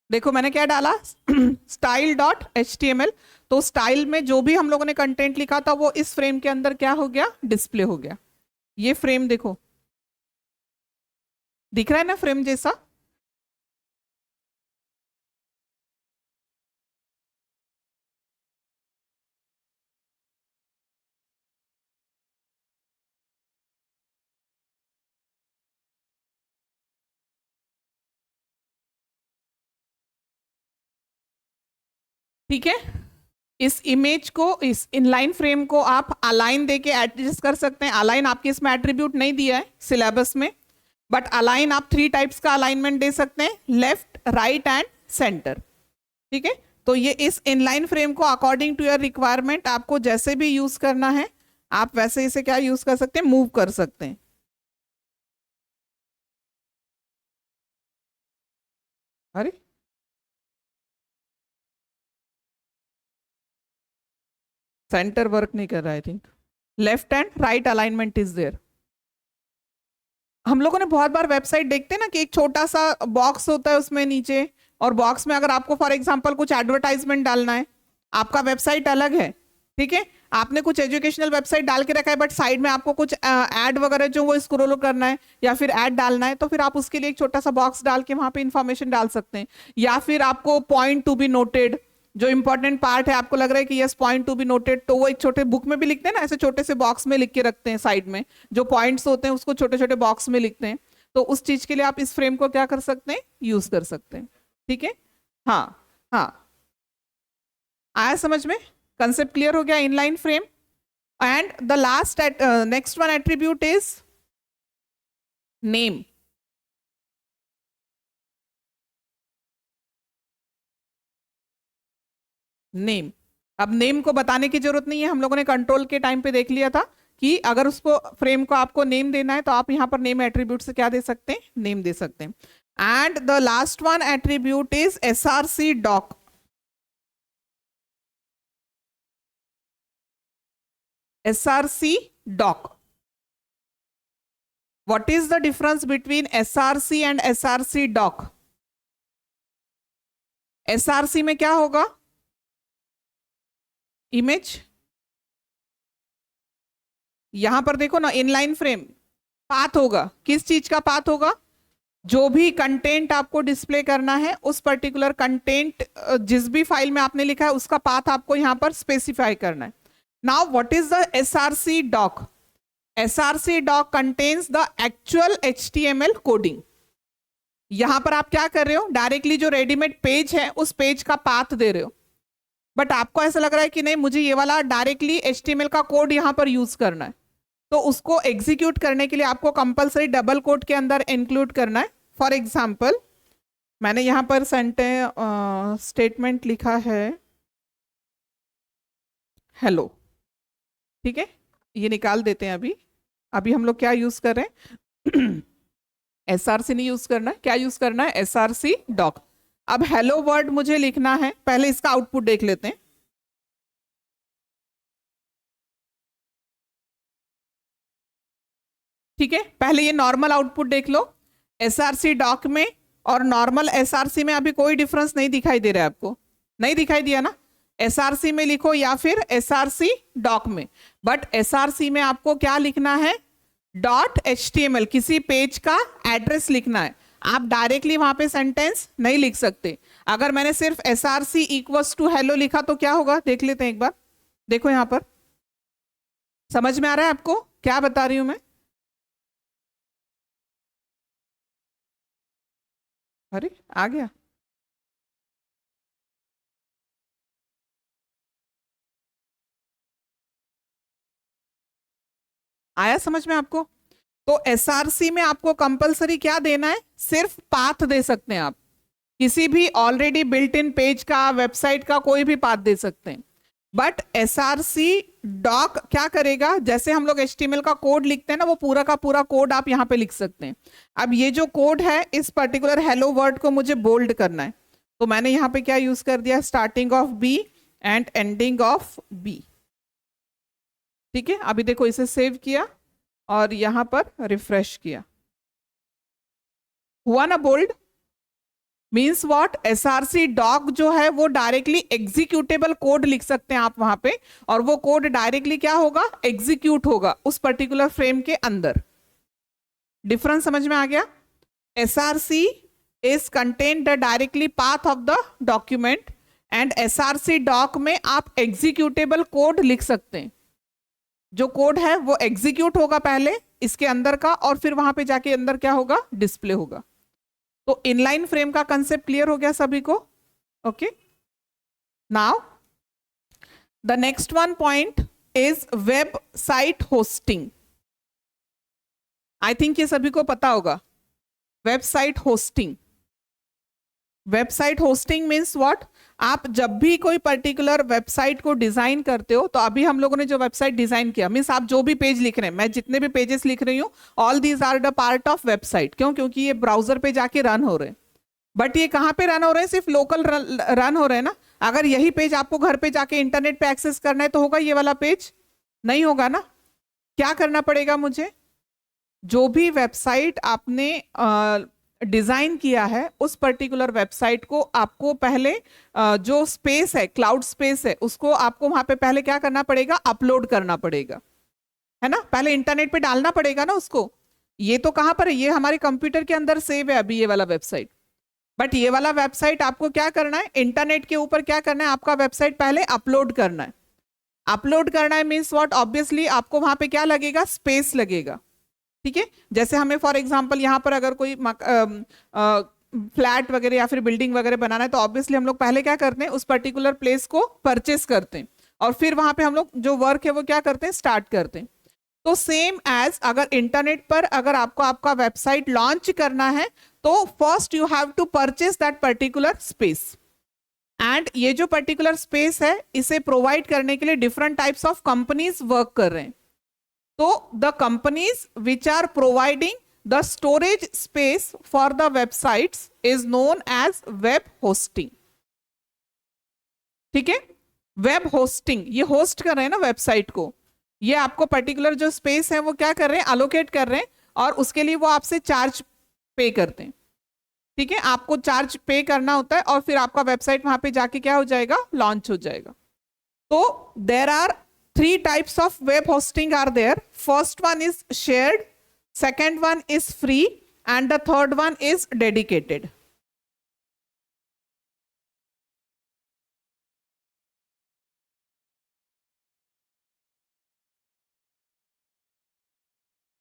देखो मैंने क्या डाला, स्टाइल डॉट HTML। तो स्टाइल में जो भी हम लोगों ने कंटेंट लिखा था वो इस फ्रेम के अंदर क्या हो गया, डिस्प्ले हो गया। ये फ्रेम देखो, दिख रहा है ना फ्रेम जैसा? ठीक है, इस इमेज को, इस इनलाइन फ्रेम को आप अलाइन देके एडजस्ट कर सकते हैं। अलाइन आपके इसमें एट्रीब्यूट नहीं दिया है सिलेबस में, बट अलाइन आप 3 टाइप्स का अलाइनमेंट दे सकते हैं, लेफ्ट, राइट एंड सेंटर। ठीक है, तो ये इस इनलाइन फ्रेम को अकॉर्डिंग टू योर रिक्वायरमेंट आपको जैसे भी यूज करना है आप वैसे इसे क्या यूज कर सकते हैं, मूव कर सकते हैं। अरे सेंटर वर्क नहीं कर रहा, I think left and right alignment is there. हम लोगों ने बहुत बार वेबसाइट देखते हैं ना कि एक छोटा सा बॉक्स होता है उसमें नीचे, और बॉक्स में अगर आपको फॉर एग्जांपल कुछ एडवर्टाइजमेंट डालना है, आपका वेबसाइट अलग है, ठीक है, आपने कुछ एजुकेशनल वेबसाइट डाल के रखा है, बट साइड में आपको कुछ ऐड वगैरह जो वो स्क्रॉल करना है या फिर ऐड डालना है, तो फिर आप उसके लिए एक छोटा सा बॉक्स डाल के वहां पे इंफॉर्मेशन डाल सकते हैं। या फिर आपको पॉइंट टू बी नोटेड, जो इंपॉर्टेंट पार्ट है आपको लग रहा है कि yes point to be noted, तो वो एक छोटे बुक में भी लिखते हैं ना, ऐसे छोटे से बॉक्स में लिख के रखते हैं साइड में, जो पॉइंट्स होते हैं उसको छोटे छोटे बॉक्स में लिखते हैं। तो उस चीज के लिए आप इस फ्रेम को क्या कर सकते हैं, यूज कर सकते हैं। ठीक है, हाँ हाँ, आया समझ में, कंसेप्ट क्लियर हो गया, inline frame. And the last next one attribute is name. Name, अब नेम को बताने की जरूरत नहीं है, हम लोगों ने कंट्रोल के टाइम पे देख लिया था कि अगर उसको फ्रेम को आपको नेम देना है तो आप यहां पर नेम एट्रीब्यूट से क्या दे सकते हैं, नेम दे सकते हैं। And the last one attribute is src doc। src doc, what is the difference between src and src doc? src में क्या होगा, इमेज, यहां पर देखो ना इनलाइन फ्रेम, पाथ होगा, किस चीज का पाथ होगा, जो भी कंटेंट आपको डिस्प्ले करना है उस पर्टिकुलर कंटेंट जिस भी फाइल में आपने लिखा है उसका पाथ आपको यहां पर स्पेसिफाई करना है। Now what is the src doc? src doc contains the actual HTML coding. यहां पर आप क्या कर रहे हो, डायरेक्टली जो रेडीमेड पेज है उस पेज का पाथ दे रहे हो, बट आपको ऐसा लग रहा है कि नहीं मुझे ये वाला डायरेक्टली HTML का कोड यहां पर यूज करना है, तो उसको एग्जीक्यूट करने के लिए आपको कंपलसरी डबल कोट के अंदर इंक्लूड करना है। फॉर एग्जाम्पल मैंने यहां पर स्टेटमेंट लिखा है हेलो, ठीक है, ये निकाल देते हैं। अभी अभी हम लोग क्या यूज कर रहे हैं src नहीं यूज करना है, क्या यूज करना है, src doc। अब हेलो वर्ड मुझे लिखना है, पहले इसका आउटपुट देख लेते हैं। ठीक है, पहले ये नॉर्मल आउटपुट देख लो, src doc में और नॉर्मल src में अभी कोई डिफरेंस नहीं दिखाई दे रहा है आपको, नहीं दिखाई दिया ना, src में लिखो या फिर src doc में, बट src में आपको क्या लिखना है, .html, किसी पेज का एड्रेस लिखना है, आप डायरेक्टली वहां पे सेंटेंस नहीं लिख सकते। अगर मैंने सिर्फ src इक्वल्स टू हेलो लिखा तो क्या होगा, देख लेते हैं एक बार, देखो यहां पर समझ में आ रहा है आपको क्या बता रही हूं मैं, अरे आ गया, आया समझ में आपको। तो src में आपको कंपलसरी क्या देना है, सिर्फ पाथ दे सकते हैं आप, किसी भी ऑलरेडी बिल्ट इन पेज का, वेबसाइट का कोई भी पाथ दे सकते हैं। बट src doc क्या करेगा, जैसे हम लोग HTML का कोड लिखते हैं ना, वो पूरा का पूरा कोड आप यहाँ पे लिख सकते हैं। अब ये जो कोड है, इस पर्टिकुलर हेलो वर्ड को मुझे बोल्ड करना है, तो मैंने यहाँ पे क्या यूज कर दिया, starting of B and ending of B. ठीक है, अभी देखो इसे सेव किया और यहां पर रिफ्रेश किया, हुआ ना bold, means what, src doc जो है वो डायरेक्टली एग्जीक्यूटेबल कोड लिख सकते हैं आप वहां पे, और वो कोड डायरेक्टली क्या होगा, एग्जीक्यूट होगा उस पर्टिकुलर फ्रेम के अंदर। डिफरेंस समझ में आ गया, src is contain the directly path of the document, and src doc में आप एग्जीक्यूटेबल कोड लिख सकते हैं, जो कोड है वो एग्जीक्यूट होगा पहले इसके अंदर का, और फिर वहां पे जाके अंदर क्या होगा, डिस्प्ले होगा। तो इनलाइन फ्रेम का कंसेप्ट क्लियर हो गया सभी को, okay. Now the next one point is website hosting. I think ये सभी को पता होगा, website hosting. Website hosting means what, आप जब भी कोई पर्टिकुलर वेबसाइट को डिजाइन करते हो, तो अभी हम लोगों ने जो वेबसाइट डिजाइन किया, मीन्स आप जो भी पेज लिख रहे हैं, मैं जितने भी पेजेस लिख रही हूँ, all these are the part of website. क्यों, क्योंकि ये ब्राउजर पे जाके रन हो रहे हैं। बट ये कहाँ पे रन हो रहे हैं? सिर्फ लोकल रन हो रहे हैं ना। अगर यही पेज आपको घर पे जाके इंटरनेट पे एक्सेस करना है तो होगा ये वाला पेज? नहीं होगा ना। क्या करना पड़ेगा मुझे? जो भी वेबसाइट आपने डिजाइन किया है उस पर्टिकुलर वेबसाइट को आपको पहले जो स्पेस है, क्लाउड स्पेस है, उसको आपको वहां पे पहले क्या करना पड़ेगा? अपलोड करना पड़ेगा, है ना। पहले इंटरनेट पे डालना पड़ेगा ना उसको। ये तो कहां पर है? ये हमारे कंप्यूटर के अंदर सेव है अभी ये वाला वेबसाइट। बट ये वाला वेबसाइट आपको क्या करना है? इंटरनेट के ऊपर क्या करना है? आपका वेबसाइट पहले अपलोड करना है। अपलोड करना है मीन्स व्हाट? ऑब्वियसली आपको वहां पे क्या लगेगा? स्पेस लगेगा, ठीक है। जैसे हमें फॉर एग्जांपल यहाँ पर अगर कोई फ्लैट वगैरह या फिर बिल्डिंग वगैरह बनाना है तो ऑब्वियसली हम लोग पहले क्या करते हैं? उस पर्टिकुलर प्लेस को परचेस करते हैं और फिर वहां पे हम लोग जो वर्क है वो क्या करते हैं? स्टार्ट करते हैं। तो सेम एज अगर इंटरनेट पर अगर आपको आपका वेबसाइट लॉन्च करना है तो first you have to purchase that particular space. And ये जो पर्टिकुलर स्पेस है इसे प्रोवाइड करने के लिए different types of companies work कर रहे हैं। तो the companies which are providing the storage space for the websites is known as web hosting, ठीक है। वेब होस्टिंग, ये होस्ट कर रहे हैं ना वेबसाइट को, ये आपको पर्टिकुलर जो स्पेस है वो क्या कर रहे हैं? अलोकेट कर रहे हैं और उसके लिए वो आपसे चार्ज पे करते हैं, ठीक है। आपको चार्ज पे करना होता है और फिर आपका वेबसाइट वहां पे जाके क्या हो जाएगा? लॉन्च हो जाएगा। तो there are 3 types of web hosting are there. First one is shared, second one is free, and the third one is dedicated.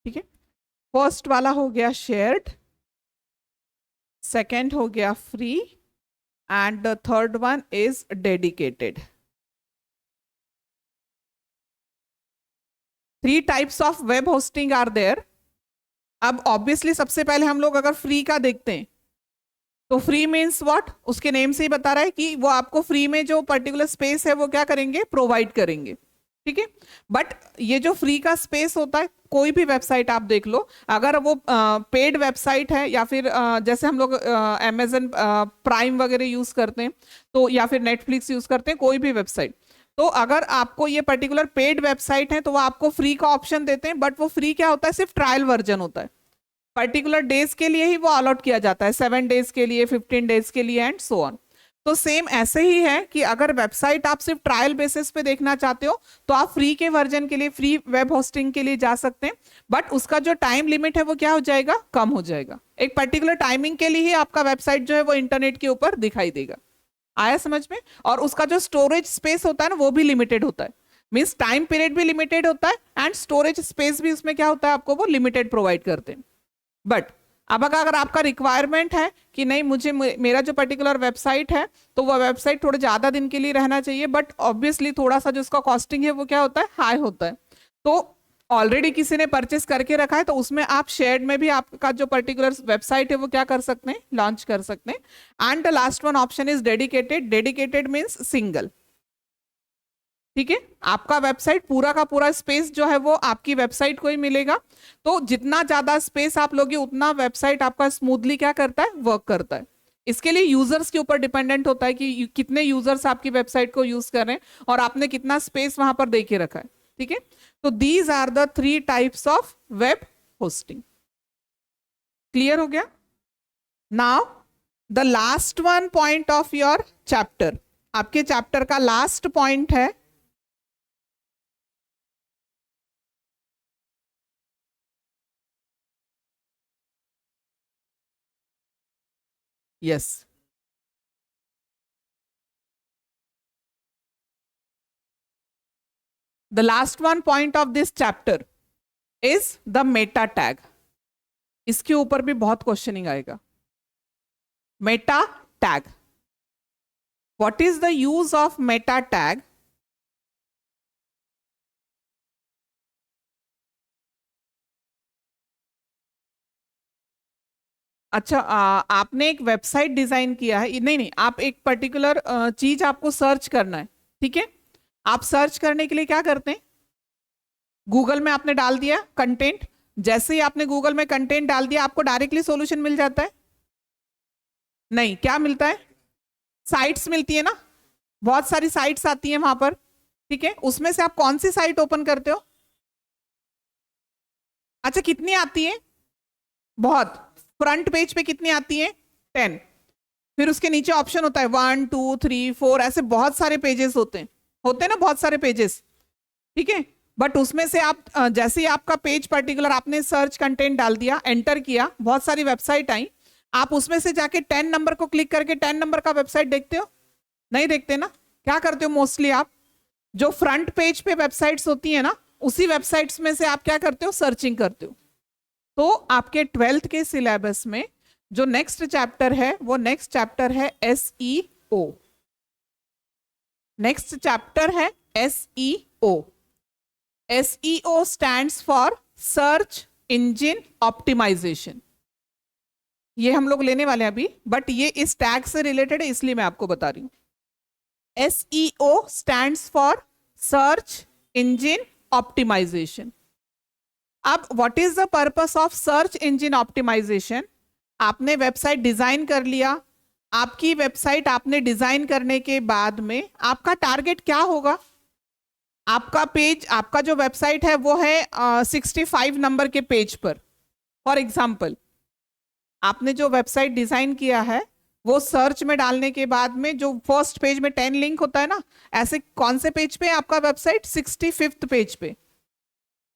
ठीक है, फर्स्ट वाला हो गया शेयर्ड, सेकेंड हो गया free, and the third one is dedicated. 3 types of web hosting are there. अब obviously सबसे पहले हम लोग अगर फ्री का देखते हैं तो फ्री मीन्स व्हाट? उसके नेम से ही बता रहा है कि वो आपको फ्री में जो पर्टिकुलर स्पेस है वो क्या करेंगे? प्रोवाइड करेंगे, ठीक है। बट ये जो फ्री का स्पेस होता है, कोई भी वेबसाइट आप देख लो, अगर वो पेड वेबसाइट है या फिर जैसे हम लोग अमेजन प्राइम वगैरह यूज करते हैं तो, या फिर नेटफ्लिक्स यूज करते हैं, कोई भी वेबसाइट, तो अगर आपको ये पर्टिकुलर पेड वेबसाइट है तो वो आपको फ्री का ऑप्शन देते हैं। बट वो फ्री क्या होता है? सिर्फ ट्रायल वर्जन होता है, पर्टिकुलर डेज के लिए ही वो अलॉट किया जाता है, 7 डेज के लिए, 15 डेज के लिए एंड सो ऑन। तो सेम ऐसे ही है कि अगर वेबसाइट आप सिर्फ ट्रायल बेसिस पे देखना चाहते हो तो आप फ्री के वर्जन के लिए, फ्री वेब होस्टिंग के लिए जा सकते हैं। बट उसका जो टाइम लिमिट है वो क्या हो जाएगा? कम हो जाएगा। एक पर्टिकुलर टाइमिंग के लिए ही आपका वेबसाइट जो है वो इंटरनेट के ऊपर दिखाई देगा। आया समझ में? और उसका जो स्टोरेज स्पेस होता है ना वो भी लिमिटेड होता है, मीन्स टाइम पीरियड भी लिमिटेड होता है एंड स्टोरेज स्पेस भी उसमें क्या होता है? आपको वो लिमिटेड प्रोवाइड करते हैं। बट अब अगर आपका रिक्वायरमेंट है कि नहीं, मुझे मेरा जो पर्टिकुलर वेबसाइट है तो वो वेबसाइट थोड़े ज़्यादा दिन के लिए रहना चाहिए, बट ऑब्वियसली थोड़ा सा जो उसका कॉस्टिंग है वो क्या होता है? हाई होता है। तो ऑलरेडी किसी ने परचेस करके रखा है तो उसमें आप शेयर्ड में भी आपका जो पर्टिकुलर वेबसाइट है वो क्या कर सकते हैं? लॉन्च कर सकते हैं। And the last one option is dedicated. Dedicated means single, ठीक है। आपका वेबसाइट पूरा का पूरा स्पेस जो है वो आपकी वेबसाइट को ही मिलेगा। तो जितना ज्यादा स्पेस आप लोगे उतना वेबसाइट आपका स्मूथली क्या करता है? वर्क करता है। इसके लिए यूजर्स के ऊपर डिपेंडेंट होता है कि कितने यूजर्स आपकी वेबसाइट को यूज कर रहे हैं और आपने कितना स्पेस वहां पर दे के रखा है, ठीक है। तो these are the 3 types of web hosting. Clear हो गया? Now the last one point of your chapter, आपके चैप्टर का लास्ट पॉइंट है yes, the last one point of this chapter is the meta tag. इसके ऊपर भी बहुत क्वेश्चनिंग आएगा। Meta tag, what is the use of meta tag? अच्छा, आपने एक वेबसाइट डिजाइन किया है, नहीं नहीं, आप एक पर्टिकुलर चीज आपको सर्च करना है, ठीक है। आप सर्च करने के लिए क्या करते हैं? गूगल में आपने डाल दिया कंटेंट, जैसे ही आपने गूगल में कंटेंट डाल दिया आपको डायरेक्टली सॉल्यूशन मिल जाता है। नहीं, क्या मिलता है? साइट्स मिलती है ना, बहुत सारी साइट्स आती हैं वहां पर, ठीक है। उसमें से आप कौन सी साइट ओपन करते हो? अच्छा, कितनी आती है? बहुत। फ्रंट पेज पे कितनी आती है? 10। फिर उसके नीचे ऑप्शन होता है 1 2 3 4, ऐसे बहुत सारे पेजेस होते हैं ना, बहुत सारे पेजेस, ठीक है। बट उसमें से आप जैसे ही आपका पेज पर्टिकुलर आपने सर्च कंटेंट डाल दिया, एंटर किया, बहुत सारी वेबसाइट आई, आप उसमें से जाके 10 नंबर को क्लिक करके 10 नंबर का वेबसाइट देखते हो? नहीं देखते ना। क्या करते हो मोस्टली आप? जो फ्रंट पेज पे वेबसाइट्स होती है ना, उसी वेबसाइट्स में से आप क्या करते हो? सर्चिंग करते हो। तो आपके 12th के सिलेबस में जो नेक्स्ट चैप्टर है वो नेक्स्ट चैप्टर है SEO। नेक्स्ट चैप्टर है SEO। SEO stands for search engine optimization. ये हम लोग लेने वाले हैं अभी, बट ये इस टैग से रिलेटेड है इसलिए मैं आपको बता रही हूं। SEO stands for search engine optimisation. अब what is the purpose of search engine optimisation? आपने वेबसाइट डिजाइन कर लिया, आपकी वेबसाइट आपने डिजाइन करने के बाद में आपका टारगेट क्या होगा? आपका पेज, आपका जो वेबसाइट है वो है 65 नंबर के पेज पर। फॉर एग्जाम्पल, आपने जो वेबसाइट डिजाइन किया है वो सर्च में डालने के बाद में जो फर्स्ट पेज में 10 लिंक होता है ना, ऐसे कौन से पेज पे आपका वेबसाइट? 65th पेज पे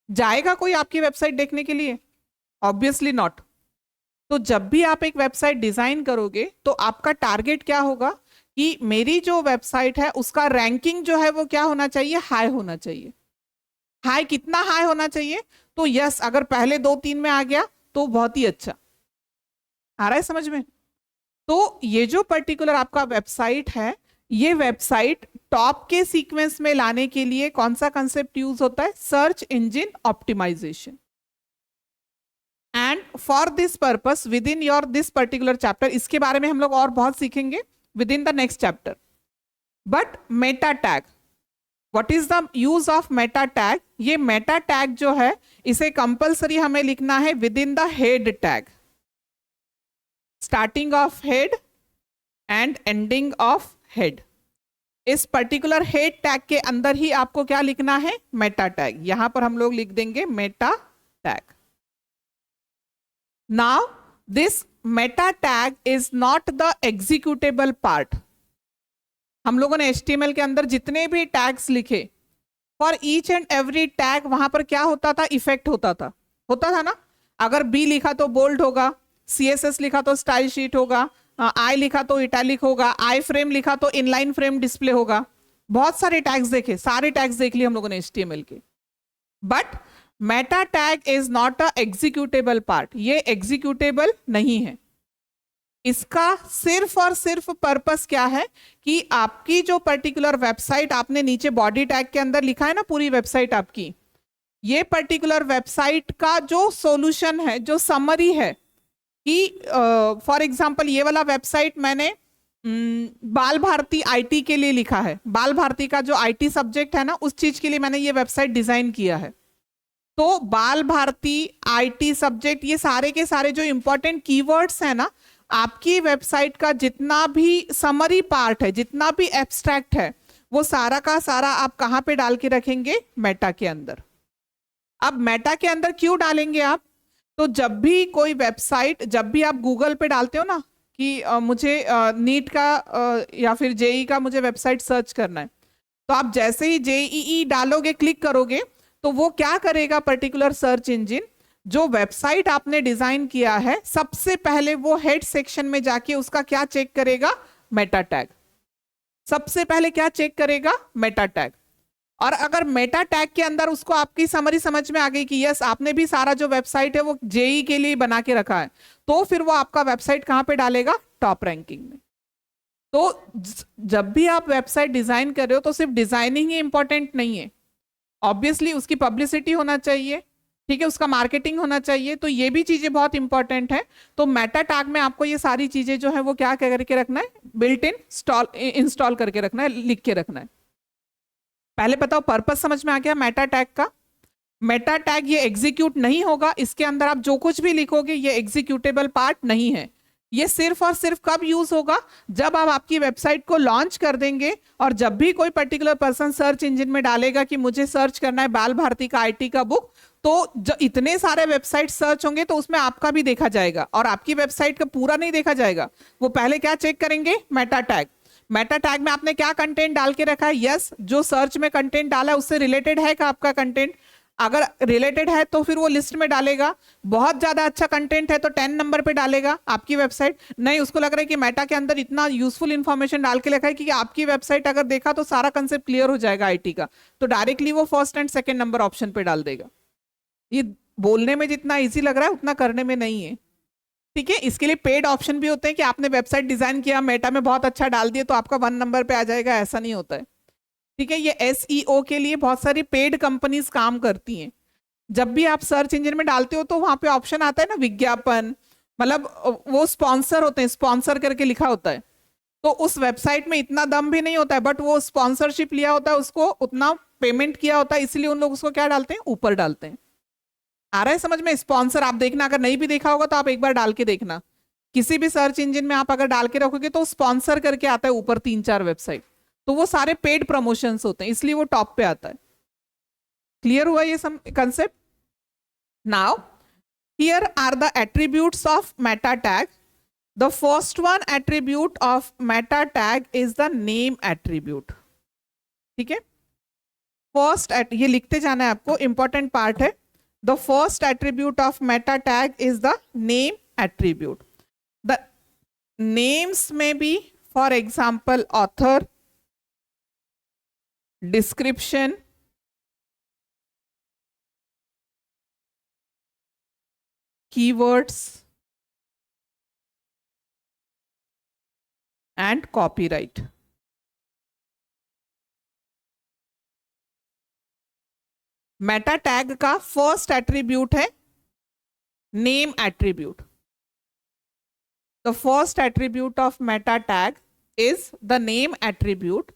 जाएगा कोई आपकी वेबसाइट देखने के लिए? Obviously not. तो जब भी आप एक वेबसाइट डिजाइन करोगे तो आपका टारगेट क्या होगा कि मेरी जो वेबसाइट है उसका रैंकिंग जो है वो क्या होना चाहिए? हाई होना चाहिए। हाई, कितना हाई होना चाहिए? तो यस, अगर पहले 2-3 में आ गया तो बहुत ही अच्छा। आ रहा है समझ में? तो ये जो पर्टिकुलर आपका वेबसाइट है, ये वेबसाइट टॉप के सीक्वेंस में लाने के लिए कौन सा कंसेप्ट यूज होता है? Search engine optimization. And for this purpose within your this particular chapter, इसके बारे में हम लोग और बहुत सीखेंगे within the next chapter. But meta tag, what is the use of meta tag? ये मेटा टैग जो है इसे कंपल्सरी हमें लिखना है within the head tag, starting of head and ending of head. इस पर्टिकुलर हेड टैग के अंदर ही आपको क्या लिखना है? Meta tag. यहां पर हम लोग लिख देंगे Meta tag. Now this Meta tag is not the executable part. हम लोगों ने HTML के अंदर जितने भी टैग्स लिखे, for each and every tag वहां पर क्या होता था? इफेक्ट होता था ना। अगर B लिखा तो बोल्ड होगा, CSS लिखा तो स्टाइल शीट होगा, I लिखा तो इटैलिक होगा, I फ्रेम लिखा तो इनलाइन फ्रेम डिस्प्ले होगा। बहुत सारे टैग्स देखे, सारे टैग्स देख लिए हम लोगों ने HTML के। But meta tag is not a executable part. ये एग्जीक्यूटेबल नहीं है। इसका सिर्फ और सिर्फ पर्पस क्या है कि आपकी जो पर्टिकुलर वेबसाइट आपने नीचे बॉडी टैग के अंदर लिखा है ना, पूरी वेबसाइट आपकी, ये पर्टिकुलर वेबसाइट का जो सॉल्यूशन है, जो समरी है कि फॉर एग्जांपल ये वाला वेबसाइट मैंने बाल भारती IT के लिए लिखा है। बाल भारती का जो IT सब्जेक्ट है ना, उस चीज के लिए मैंने ये वेबसाइट डिजाइन किया है। तो बाल भारती, IT सब्जेक्ट, ये सारे के सारे जो इंपॉर्टेंट कीवर्ड्स है ना, आपकी वेबसाइट का जितना भी समरी पार्ट है, जितना भी एब्स्ट्रैक्ट है, वो सारा का सारा आप कहां पे डाल के रखेंगे? मेटा के अंदर। अब मेटा के अंदर क्यों डालेंगे आप? तो जब भी कोई वेबसाइट, जब भी आप गूगल पे डालते हो ना कि मुझे नीट का या फिर JEE का मुझे वेबसाइट सर्च करना है, तो आप जैसे ही JEE डालोगे, क्लिक करोगे, तो वो क्या करेगा? पर्टिकुलर सर्च इंजन जो वेबसाइट आपने डिजाइन किया है, सबसे पहले वो हेड सेक्शन में जाके उसका क्या चेक करेगा? Meta tag. सबसे पहले क्या चेक करेगा? Meta tag. और अगर मेटा टैग के अंदर उसको आपकी समरी समझ में आ गई कि यस, आपने भी सारा जो वेबसाइट है वो JEE के लिए बना के रखा है, तो फिर वो आपका वेबसाइट कहां पे डालेगा? टॉप रैंकिंग में। तो जब भी आप वेबसाइट डिजाइन कर रहे हो तो सिर्फ डिजाइनिंग ही इंपॉर्टेंट नहीं है, ऑब्वियसली उसकी पब्लिसिटी होना चाहिए, ठीक है, उसका मार्केटिंग होना चाहिए। तो ये भी चीजें बहुत इंपॉर्टेंट है। तो मेटा टैग में आपको ये सारी चीजें जो है वो क्या करके रखना है? बिल्ट इन इंस्टॉल करके रखना है, लिख के रखना है। पहले बताओ, पर्पस समझ में आ गया मेटा टैग का? मेटा टैग ये एग्जीक्यूट नहीं होगा, इसके अंदर आप जो कुछ भी लिखोगे ये एग्जीक्यूटेबल पार्ट नहीं है। ये सिर्फ और सिर्फ कब यूज होगा, जब आप आपकी वेबसाइट को लॉन्च कर देंगे और जब भी कोई पर्टिकुलर पर्सन सर्च इंजन में डालेगा कि मुझे सर्च करना है बाल भारती का आईटी का बुक, तो जो इतने सारे वेबसाइट सर्च होंगे तो उसमें आपका भी देखा जाएगा, और आपकी वेबसाइट का पूरा नहीं देखा जाएगा। वो पहले क्या चेक करेंगे, मेटा टैग। मेटा टैग में आपने क्या कंटेंट डाल के रखा है, यस जो सर्च में कंटेंट डाला है उससे रिलेटेड है क्या आपका कंटेंट, अगर रिलेटेड है तो फिर वो लिस्ट में डालेगा। बहुत ज्यादा अच्छा कंटेंट है तो 10 नंबर पे डालेगा आपकी वेबसाइट। नहीं, उसको लग रहा है कि मेटा के अंदर इतना यूजफुल इंफॉर्मेशन डाल के रखा है कि आपकी वेबसाइट अगर देखा तो सारा कंसेप्ट क्लियर हो जाएगा आईटी का, तो डायरेक्टली वो first and second number option पे डाल देगा। ये बोलने में जितना ईजी लग रहा है उतना करने में नहीं है, ठीक है। इसके लिए पेड ऑप्शन भी होते हैं कि आपने वेबसाइट डिजाइन किया, मेटा में बहुत अच्छा डाल दिया तो आपका 1 नंबर पे आ जाएगा, ऐसा नहीं होता है, ठीक है। ये एसईओ के लिए बहुत सारी पेड कंपनीज काम करती हैं। जब भी आप सर्च इंजन में डालते हो तो वहां पे ऑप्शन आता है ना विज्ञापन, मतलब वो स्पॉन्सर होते हैं, स्पॉन्सर करके लिखा होता है, तो उस वेबसाइट में इतना दम भी नहीं होता है, बट वो स्पॉन्सरशिप लिया होता है, उसको उतना पेमेंट किया होता है, इसलिए उन लोग उसको क्या डालते हैं, ऊपर डालते हैं। आ रहा है समझ में, स्पॉन्सर आप देखना, अगर नहीं भी देखा होगा तो आप एक बार डाल के देखना, किसी भी सर्च इंजन में आप अगर डाल के रखोगे तो स्पॉन्सर करके आता है ऊपर 3-4 वेबसाइट, तो वो सारे पेड प्रमोशंस होते हैं, इसलिए वो टॉप पे आता है। क्लियर हुआ ये सब concept? Now here are the attributes of meta tag. The first one attribute of meta tag is the name attribute, ठीक है। फर्स्ट, ये लिखते जाना है आपको, इंपॉर्टेंट पार्ट है। The first attribute of meta tag is the name attribute. The names में भी, for example author, description, keywords and copyright। Meta tag का फर्स्ट एट्रीब्यूट है name attribute. The first attribute of meta tag is the name attribute.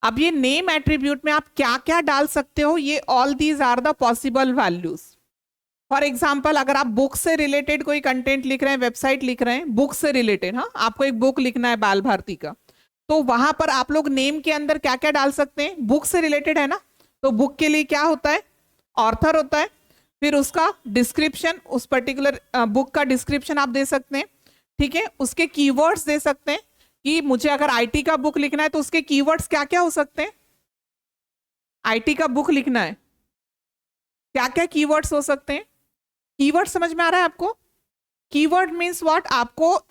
अब ये name attribute में आप क्या क्या डाल सकते हो, ये all these are the possible values. For example अगर आप बुक से रिलेटेड कोई कंटेंट लिख रहे हैं, वेबसाइट लिख रहे हैं बुक से रिलेटेड, हाँ आपको एक बुक लिखना है बाल भारती का, तो वहां पर आप लोग नेम के अंदर क्या क्या डाल सकते हैं, बुक से रिलेटेड है ना, तो बुक के लिए क्या होता है, ऑथर होता है, फिर उसका डिस्क्रिप्शन, उस पर्टिकुलर बुक का डिस्क्रिप्शन आप दे सकते हैं, ठीक है। उसके कीवर्ड्स दे सकते हैं कि मुझे अगर आईटी का बुक लिखना है तो उसके कीवर्ड्स क्या क्या हो सकते हैं, आईटी का बुक लिखना है क्या क्या कीवर्ड्स हो सकते हैं। कीवर्ड समझ में आ रहा है आपको? कीवर्ड मींस व्हाट, आपको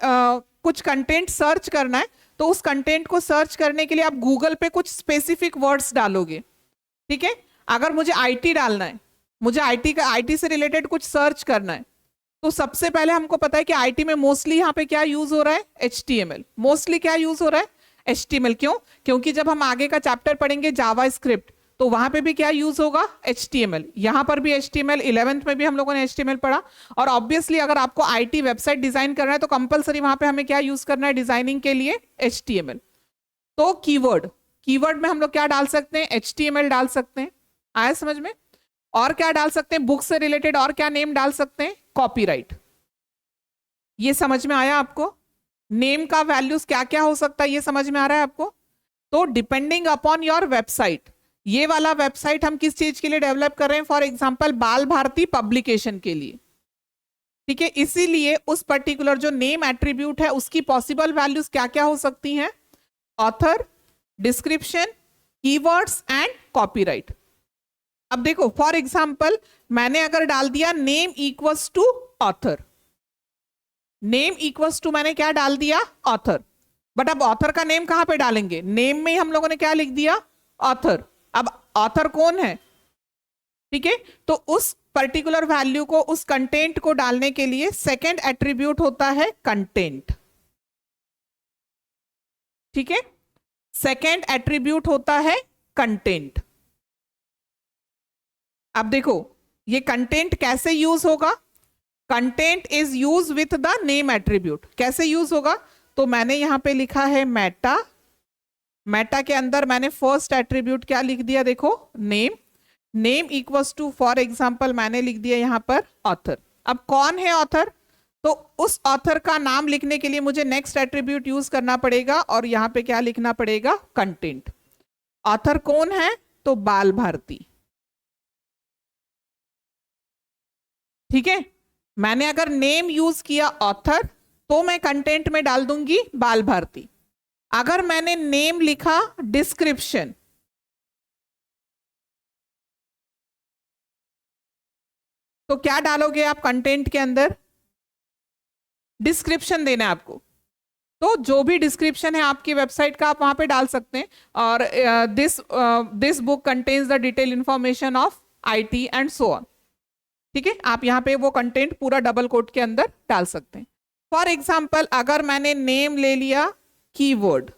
कुछ कंटेंट सर्च करना है तो उस कंटेंट को सर्च करने के लिए आप गूगल पे कुछ स्पेसिफिक वर्ड्स डालोगे, ठीक है। अगर मुझे आईटी डालना है, मुझे आईटी से रिलेटेड कुछ सर्च करना है, तो सबसे पहले हमको पता है कि आईटी में मोस्टली यहाँ पे क्या यूज हो रहा है, HTML। मोस्टली क्या यूज हो रहा है, HTML। क्यों? क्योंकि जब हम आगे का चैप्टर पढ़ेंगे जावा स्क्रिप्ट, तो वहां पे भी क्या यूज होगा, HTML। यहां पर भी HTML, 11th में भी हम लोगों ने HTML पढ़ा। और ऑब्वियसली अगर आपको आईटी वेबसाइट डिजाइन करना है तो कंपलसरी वहां पे हमें क्या यूज करना है डिजाइनिंग के लिए, HTML। तो कीवर्ड में हम लोग क्या डाल सकते हैं, HTML डाल सकते हैं। आया समझ में? और क्या डाल सकते हैं बुक से रिलेटेड, और क्या नेम डाल सकते हैं, कॉपीराइट। ये समझ में आया आपको? नेम का वैल्यूज क्या क्या हो सकता है, ये समझ में आ रहा है आपको? तो डिपेंडिंग अपॉन योर वेबसाइट, ये वाला वेबसाइट हम किस चीज के लिए डेवलप कर रहे हैं, फॉर एग्जांपल बाल भारती पब्लिकेशन के लिए, ठीक है। इसीलिए उस पर्टिकुलर जो नेम एट्रीब्यूट है उसकी पॉसिबल वैल्यूज क्या क्या हो सकती हैं, author, description, keywords and copyright. अब देखो फॉर एग्जांपल मैंने अगर डाल दिया name equals to author, name equals to मैंने क्या डाल दिया, ऑथर, बट अब ऑथर का नेम कहां पे डालेंगे, नेम में ही हम लोगों ने क्या लिख दिया, ऑथर। अब ऑथर कौन है, ठीक है। तो उस पर्टिकुलर वैल्यू को, उस कंटेंट को डालने के लिए सेकंड एट्रीब्यूट होता है कंटेंट, ठीक है। सेकंड एट्रीब्यूट होता है कंटेंट। अब देखो ये कंटेंट कैसे यूज होगा, content is use with the name attribute. कैसे यूज होगा, तो मैंने यहां पे लिखा है मेटा, मेटा के अंदर मैंने फर्स्ट एट्रीब्यूट क्या लिख दिया, देखो name, name equals to for example मैंने लिख दिया यहां पर ऑथर। अब कौन है ऑथर, तो उस ऑथर का नाम लिखने के लिए मुझे नेक्स्ट एट्रीब्यूट यूज करना पड़ेगा और यहां पे क्या लिखना पड़ेगा, कंटेंट। ऑथर कौन है, तो बाल भारती। ठीक है, मैंने अगर नेम यूज किया ऑथर तो मैं कंटेंट में डाल दूंगी बाल भारती। अगर मैंने नेम लिखा डिस्क्रिप्शन, तो क्या डालोगे आप कंटेंट के अंदर, डिस्क्रिप्शन देना है आपको। तो जो भी डिस्क्रिप्शन है आपकी वेबसाइट का आप वहां पे डाल सकते हैं। और this book contains the detail information of IT and so on. ठीक है, आप यहाँ पे वो कंटेंट पूरा डबल कोट के अंदर डाल सकते हैं। फॉर एग्जाम्पल अगर मैंने नेम ले लिया keyword,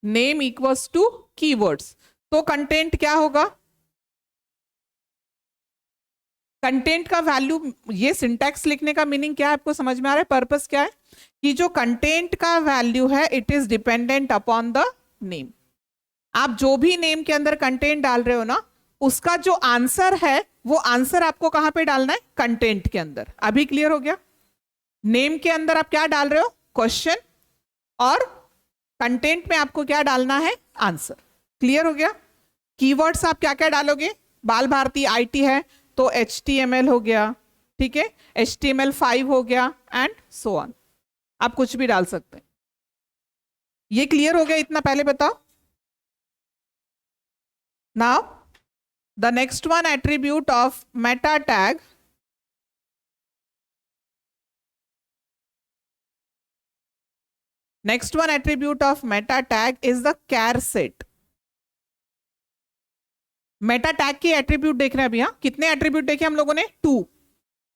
name equals to keywords, तो कंटेंट क्या होगा, कंटेंट का वैल्यू, ये सिंटैक्स लिखने का मीनिंग क्या है आपको समझ में आ रहा है, पर्पस क्या है, कि जो कंटेंट का वैल्यू है it is dependent upon the name. आप जो भी नेम के अंदर कंटेंट डाल रहे हो ना, उसका जो आंसर है वो आंसर आपको कहां पे डालना है, कंटेंट के अंदर। अभी क्लियर हो गया, नेम के अंदर आप क्या डाल रहे हो, क्वेश्चन, और कंटेंट में आपको क्या डालना है, आंसर। क्लियर हो गया। कीवर्ड्स आप क्या क्या डालोगे, बाल भारती आईटी है तो HTML हो गया, ठीक है, HTML5 हो गया एंड सो ऑन, आप कुछ भी डाल सकते हैं। ये क्लियर हो गया, इतना पहले बताओ। Now the next one attribute of meta tag, next one attribute of meta tag is the char set। Meta tag के एट्रीब्यूट देख रहे हैं अभी, यहां कितने एट्रीब्यूट देखे हम लोगों ने, 2,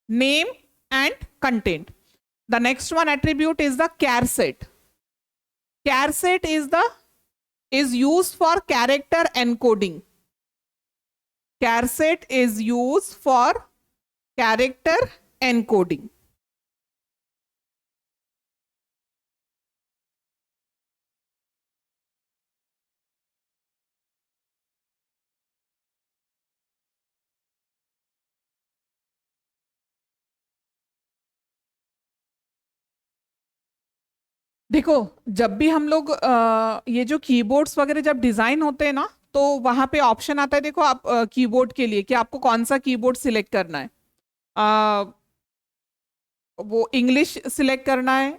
name and content. The next one attribute is the char set। char set is used for character encoding। char set is used for character encoding। देखो, जब भी हम लोग ये जो कीबोर्ड्स वगैरह जब डिजाइन होते हैं ना, तो वहां पे ऑप्शन आता है, देखो आप कीबोर्ड के लिए कि आपको कौन सा कीबोर्ड सिलेक्ट करना है। वो इंग्लिश सिलेक्ट करना है,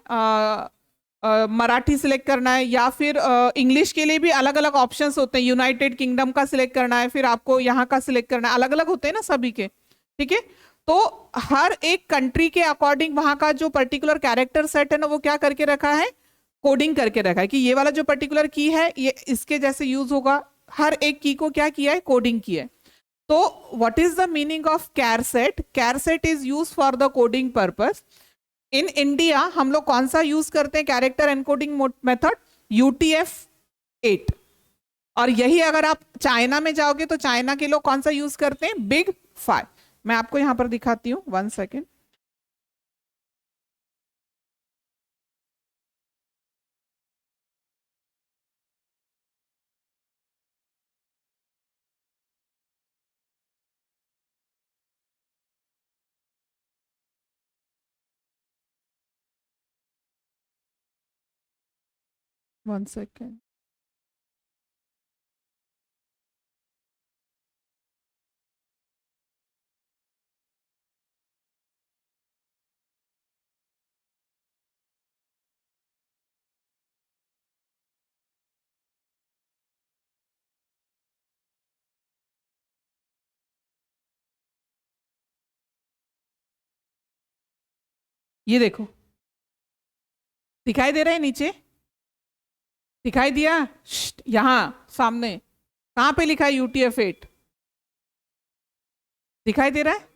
मराठी सिलेक्ट करना है, या फिर इंग्लिश के लिए भी अलग अलग ऑप्शंस होते हैं, यूनाइटेड किंगडम का सिलेक्ट करना है, फिर आपको यहाँ का सिलेक्ट करना है, अलग अलग होते हैं ना सभी के। ठीक है, तो हर एक कंट्री के अकॉर्डिंग वहां का जो पर्टिकुलर कैरेक्टर सेट है ना, वो क्या करके रखा है, कोडिंग करके रखा है कि ये वाला जो पर्टिकुलर की है ये इसके जैसे यूज होगा। हर एक की को क्या किया है, कोडिंग किया है। तो what is the meaning of char set, char set is use for the coding purpose. In India हम लोग कौन सा यूज करते हैं कैरेक्टर एनकोडिंग मेथड, UTF-8। और यही अगर आप चाइना में जाओगे तो चाइना के लोग कौन सा यूज करते हैं, बिग 5। मैं आपको यहां पर दिखाती हूं, 1 सेकेंड। One second. ये देखो, दिखाई दे रहा है नीचे, दिखाई दिया, यहां सामने कहां पे लिखा है UTF-8, दिखाई दे रहा है।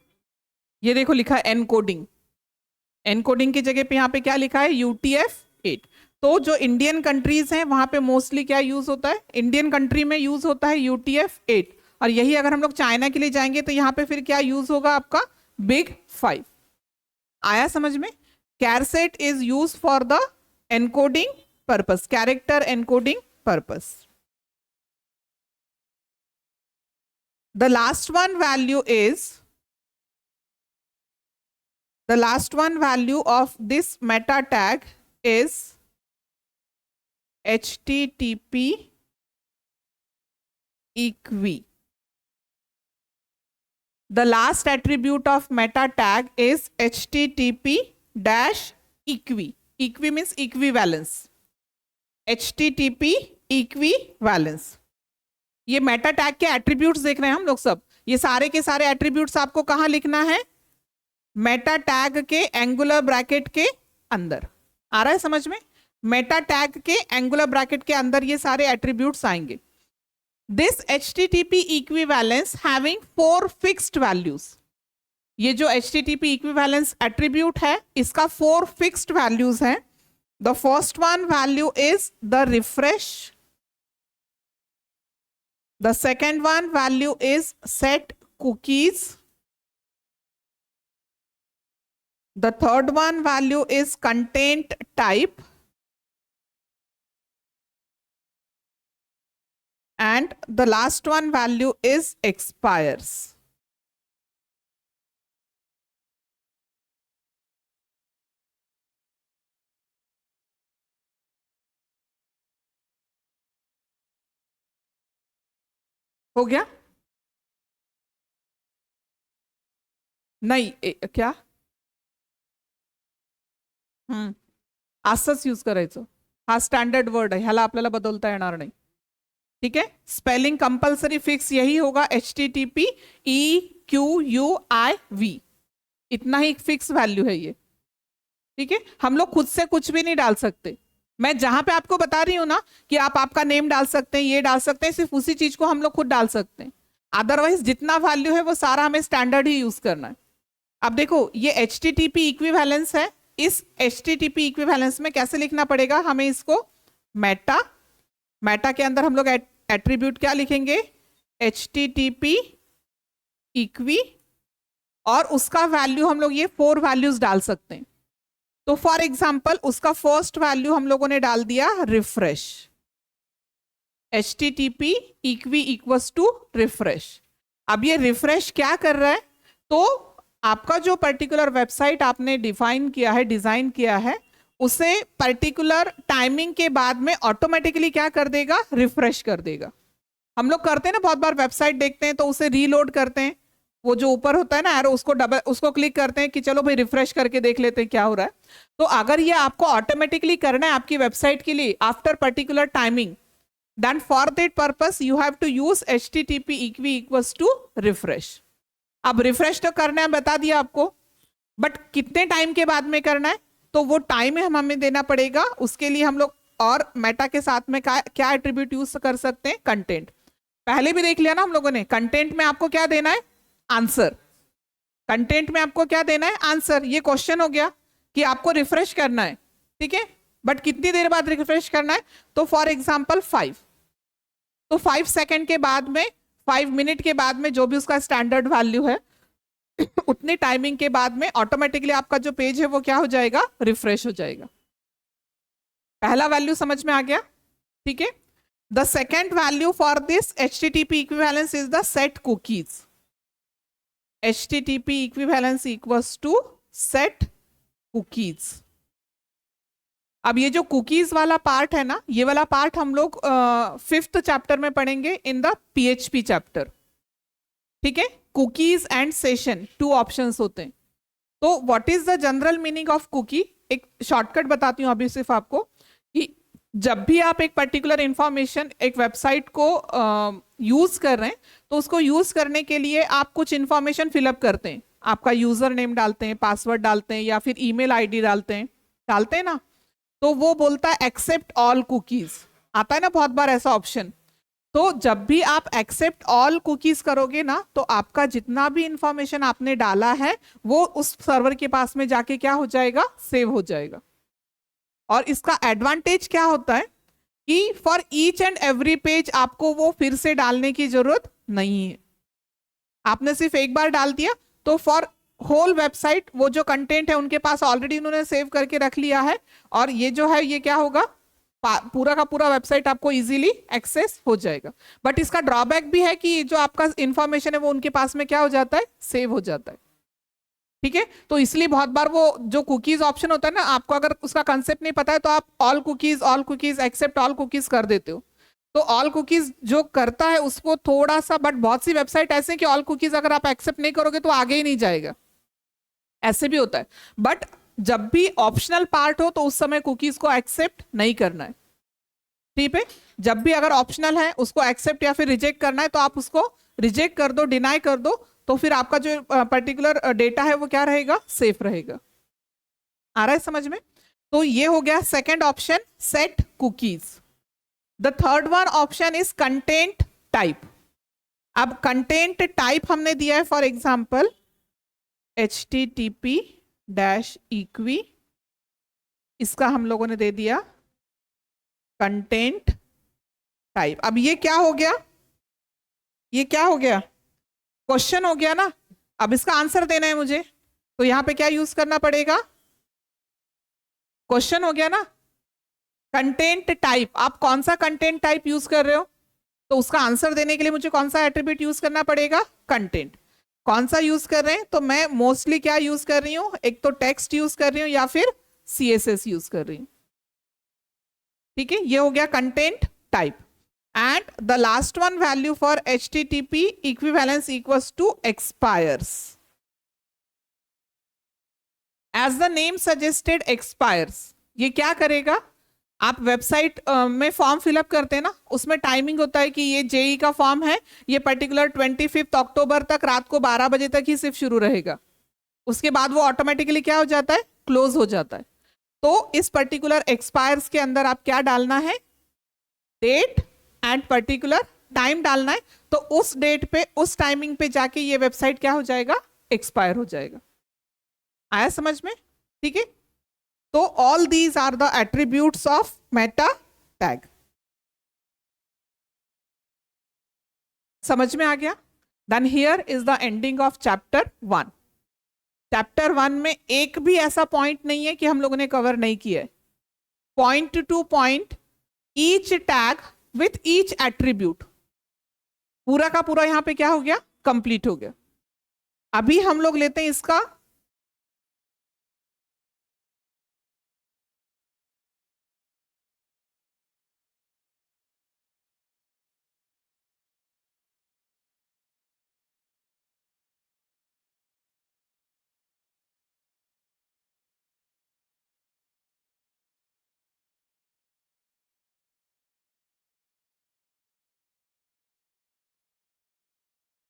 ये देखो लिखा है एनकोडिंग, एनकोडिंग की जगह पे यहाँ पे क्या लिखा है, UTF-8। तो जो इंडियन कंट्रीज हैं वहां पे मोस्टली क्या यूज होता है, इंडियन कंट्री में यूज होता है UTF-8। और यही अगर हम लोग चाइना के लिए जाएंगे तो यहाँ पे फिर क्या यूज होगा आपका, बिग 5। आया समझ में, charset is use for the encoding purpose, character encoding purpose. The last one value is The last one value of this meta tag is HTTP equi. The last attribute of meta tag is HTTP dash equi. Equi means equivalence. HTTP equivalence. ये meta tag के attributes देख रहे हैं हम लोग सब. ये सारे के सारे एट्रीब्यूट्स आपको कहाँ लिखना है? मेटा टैग के एंगुलर ब्रैकेट के अंदर. आ रहा है समझ में? मेटा टैग के एंगुलर ब्रैकेट के अंदर ये सारे एट्रीब्यूट्स आएंगे. This HTTP equivalence having 4 fixed values. ये जो HTTP equivalence एट्रीब्यूट है इसका 4 fixed values हैं. The first one value is the refresh. The second one value is set cookies. The third one value is content type. And the last one value is expires. हो गया? नाही क्या? असंच use करायचं. हा standard word आहे, ह्याला आपल्याला बदलता येणार नाही. ठीक है? स्पेलिंग कंपल्सरी फिक्स यही होगा, HTTP EQUIV. इतना ही फिक्स वैल्यू है ये. ठीक है? हम लोग खुद से कुछ भी नहीं डाल सकते. मैं जहां पे आपको बता रही हूं ना कि आप आपका नेम डाल सकते हैं, ये डाल सकते हैं, सिर्फ उसी चीज को हम लोग खुद डाल सकते हैं. अदरवाइज जितना वैल्यू है वो सारा हमें स्टैंडर्ड ही यूज करना है. अब देखो ये HTTP इक्विवेलेंस है. इस HTTP इक्विवेलेंस में कैसे लिखना पड़ेगा हमें इसको? मेटा. मेटा के अंदर हम लोग एट्रीब्यूट क्या लिखेंगे? HTTP इक्वी, और उसका वैल्यू हम लोग ये 4 वैल्यूज डाल सकते हैं. तो फॉर एग्जाम्पल उसका फर्स्ट वैल्यू हम लोगों ने डाल दिया refresh. HTTP equiv equals to refresh. अब ये रिफ्रेश क्या कर रहा है? तो आपका जो पर्टिकुलर वेबसाइट आपने डिफाइन किया है, डिजाइन किया है, उसे पर्टिकुलर टाइमिंग के बाद में ऑटोमेटिकली क्या कर देगा? रिफ्रेश कर देगा. हम लोग करते हैं ना, बहुत बार वेबसाइट देखते हैं तो उसे रीलोड करते हैं. वो जो ऊपर होता है ना एरो, उसको क्लिक करते हैं कि चलो भाई रिफ्रेश करके देख लेते हैं क्या हो रहा है. तो अगर ये आपको ऑटोमेटिकली करना है आपकी वेबसाइट के लिए after particular timing, then for that purpose you have to use HTTP equiv equals to refresh. अब रिफ्रेश तो करना है बता दिया आपको, बट कितने टाइम के बाद में करना है तो वो टाइम हमें देना पड़ेगा. उसके लिए हम लोग और मेटा के साथ में क्या एट्रीब्यूट यूज कर सकते हैं? कंटेंट. पहले भी देख लिया ना हम लोगों ने. कंटेंट में आपको क्या देना है? आंसर. कंटेंट में आपको क्या देना है? आंसर. ये क्वेश्चन हो गया कि आपको रिफ्रेश करना है. ठीक है, बट कितनी देर बाद रिफ्रेश करना है? तो फॉर एग्जांपल 5. तो 5 सेकंड के बाद में, 5 मिनट के बाद में जो भी उसका स्टैंडर्ड वैल्यू है उतनी टाइमिंग के बाद में ऑटोमेटिकली आपका जो पेज है वो क्या हो जाएगा? रिफ्रेश हो जाएगा. पहला वैल्यू समझ में आ गया? ठीक है. The second value for this HTTP equivalence is the set cookies. HTTP equivalence equals to set cookies. अब ये जो कुकीज वाला पार्ट है ना, ये वाला पार्ट हम लोग 5th चैप्टर में पढ़ेंगे इन द PHP चैप्टर. ठीक है. कुकीज एंड सेशन 2 ऑप्शंस होते हैं. तो what is the general meaning of cookie? एक शॉर्टकट बताती हूँ अभी सिर्फ आपको, कि जब भी आप एक पर्टिकुलर इंफॉर्मेशन एक वेबसाइट को यूज कर रहे हैं तो उसको यूज करने के लिए आप कुछ इंफॉर्मेशन फिलअप करते हैं. आपका यूजर नेम डालते हैं, पासवर्ड डालते हैं, या फिर ईमेल आईडी डालते हैं ना. तो वो बोलता है एक्सेप्ट ऑल कुकीज. आता है ना बहुत बार ऐसा ऑप्शन. तो जब भी आप एक्सेप्ट ऑल कुकीज करोगे ना तो आपका जितना भी इंफॉर्मेशन आपने डाला है वो उस सर्वर के पास में जाके क्या हो जाएगा? सेव हो जाएगा. और इसका एडवांटेज क्या होता है कि for each and every page आपको वो फिर से डालने की जरूरत नहीं है. आपने सिर्फ एक बार डाल दिया तो फॉर होल वेबसाइट वो जो कंटेंट है उनके पास ऑलरेडी उन्होंने सेव करके रख लिया है, और ये जो है ये क्या होगा? पूरा का पूरा वेबसाइट आपको इजीली एक्सेस हो जाएगा. बट इसका ड्रॉबैक भी है कि जो आपका इंफॉर्मेशन है वो उनके पास में क्या हो जाता है? सेव हो जाता है. ठीक है, तो इसलिए बहुत बार वो जो कुकीज ऑप्शन होता है ना, आपको अगर उसका कंसेप्ट नहीं पता है तो आप all cookies accept all cookies कर देते हो। तो ऑल कुकीज जो करता है उसको थोड़ा सा, बट बहुत सी वेबसाइट ऐसे हैं कि ऑल कुकीज अगर आप एक्सेप्ट नहीं करोगे तो आगे ही नहीं जाएगा, ऐसे भी होता है। बट जब भी ऑप्शनल पार्ट हो तो उस समय कुकीज को एक्सेप्ट नहीं करना है। ठीक है, जब भी अगर ऑप्शनल है उसको एक्सेप्ट या फिर रिजेक्ट करना है तो आप उसको रिजेक्ट कर दो, डिनाई कर दो, तो फिर आपका जो पर्टिकुलर डेटा है वो क्या रहेगा, सेफ रहेगा। आ रहा है समझ में? तो ये हो गया second option, set cookies. The third one option is content type. अब कंटेंट टाइप हमने दिया है फॉर एग्जांपल http-equi, इसका हम लोगों ने दे दिया कंटेंट टाइप। अब ये क्या हो गया, ये क्या हो गया, क्वेश्चन हो गया ना। अब इसका आंसर देना है मुझे, तो यहां पे क्या यूज करना पड़ेगा, क्वेश्चन हो गया ना। कंटेंट टाइप, आप कौन सा कंटेंट टाइप यूज कर रहे हो, तो उसका आंसर देने के लिए मुझे कौन सा एट्रीब्यूट यूज करना पड़ेगा, कंटेंट। कौन सा यूज कर रहे हैं, तो मैं मोस्टली क्या यूज कर रही हूं, एक तो टेक्स्ट यूज कर रही हूं या फिर CSS यूज कर रही हूं। ठीक है, ये हो गया content type. And the last one value for HTTP equivalence equals to expires. As the name suggested, expires. ये क्या करेगा, आप वेबसाइट में फॉर्म फिलअप करते हैं ना, उसमें टाइमिंग होता है कि ये जेई का फॉर्म है, ये पर्टिकुलर 25 अक्टूबर तक रात को 12 बजे तक ही सिर्फ शुरू रहेगा, उसके बाद वो ऑटोमेटिकली क्या हो जाता है, क्लोज हो जाता है। तो इस पर्टिकुलर एक्सपायर्स के अंदर आप क्या डालना है, डेट एंड पर्टिकुलर टाइम डालना है। तो उस डेट पे, उस टाइमिंग पे जाके ये वेबसाइट क्या हो जाएगा, एक्सपायर हो जाएगा। आया समझ में? ठीक है, तो all these are the attributes of meta tag. समझ में आ गया? Then here is the ending of chapter 1। Chapter 1 में एक भी ऐसा पॉइंट नहीं है कि हम लोगों ने कवर नहीं किया है। Point two point, each tag with each attribute, पूरा का पूरा यहां पे क्या हो गया, कंप्लीट हो गया। अभी हम लोग लेते हैं इसका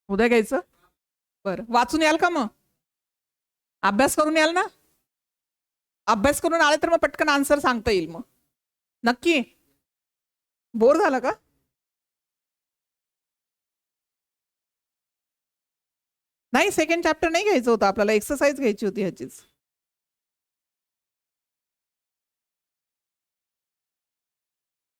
उद्या घ्यायचं, बरं वाचून याल का, मग अभ्यास करून याल ना, अभ्यास करून आले तर मग पटकन आन्सर सांगता येईल मग, नक्की। बोर झाला का? नाही, सेकंड चॅप्टर नाही घ्यायचं होतं आपल्याला, एक्सरसाइज घ्यायची होती ह्याचीच।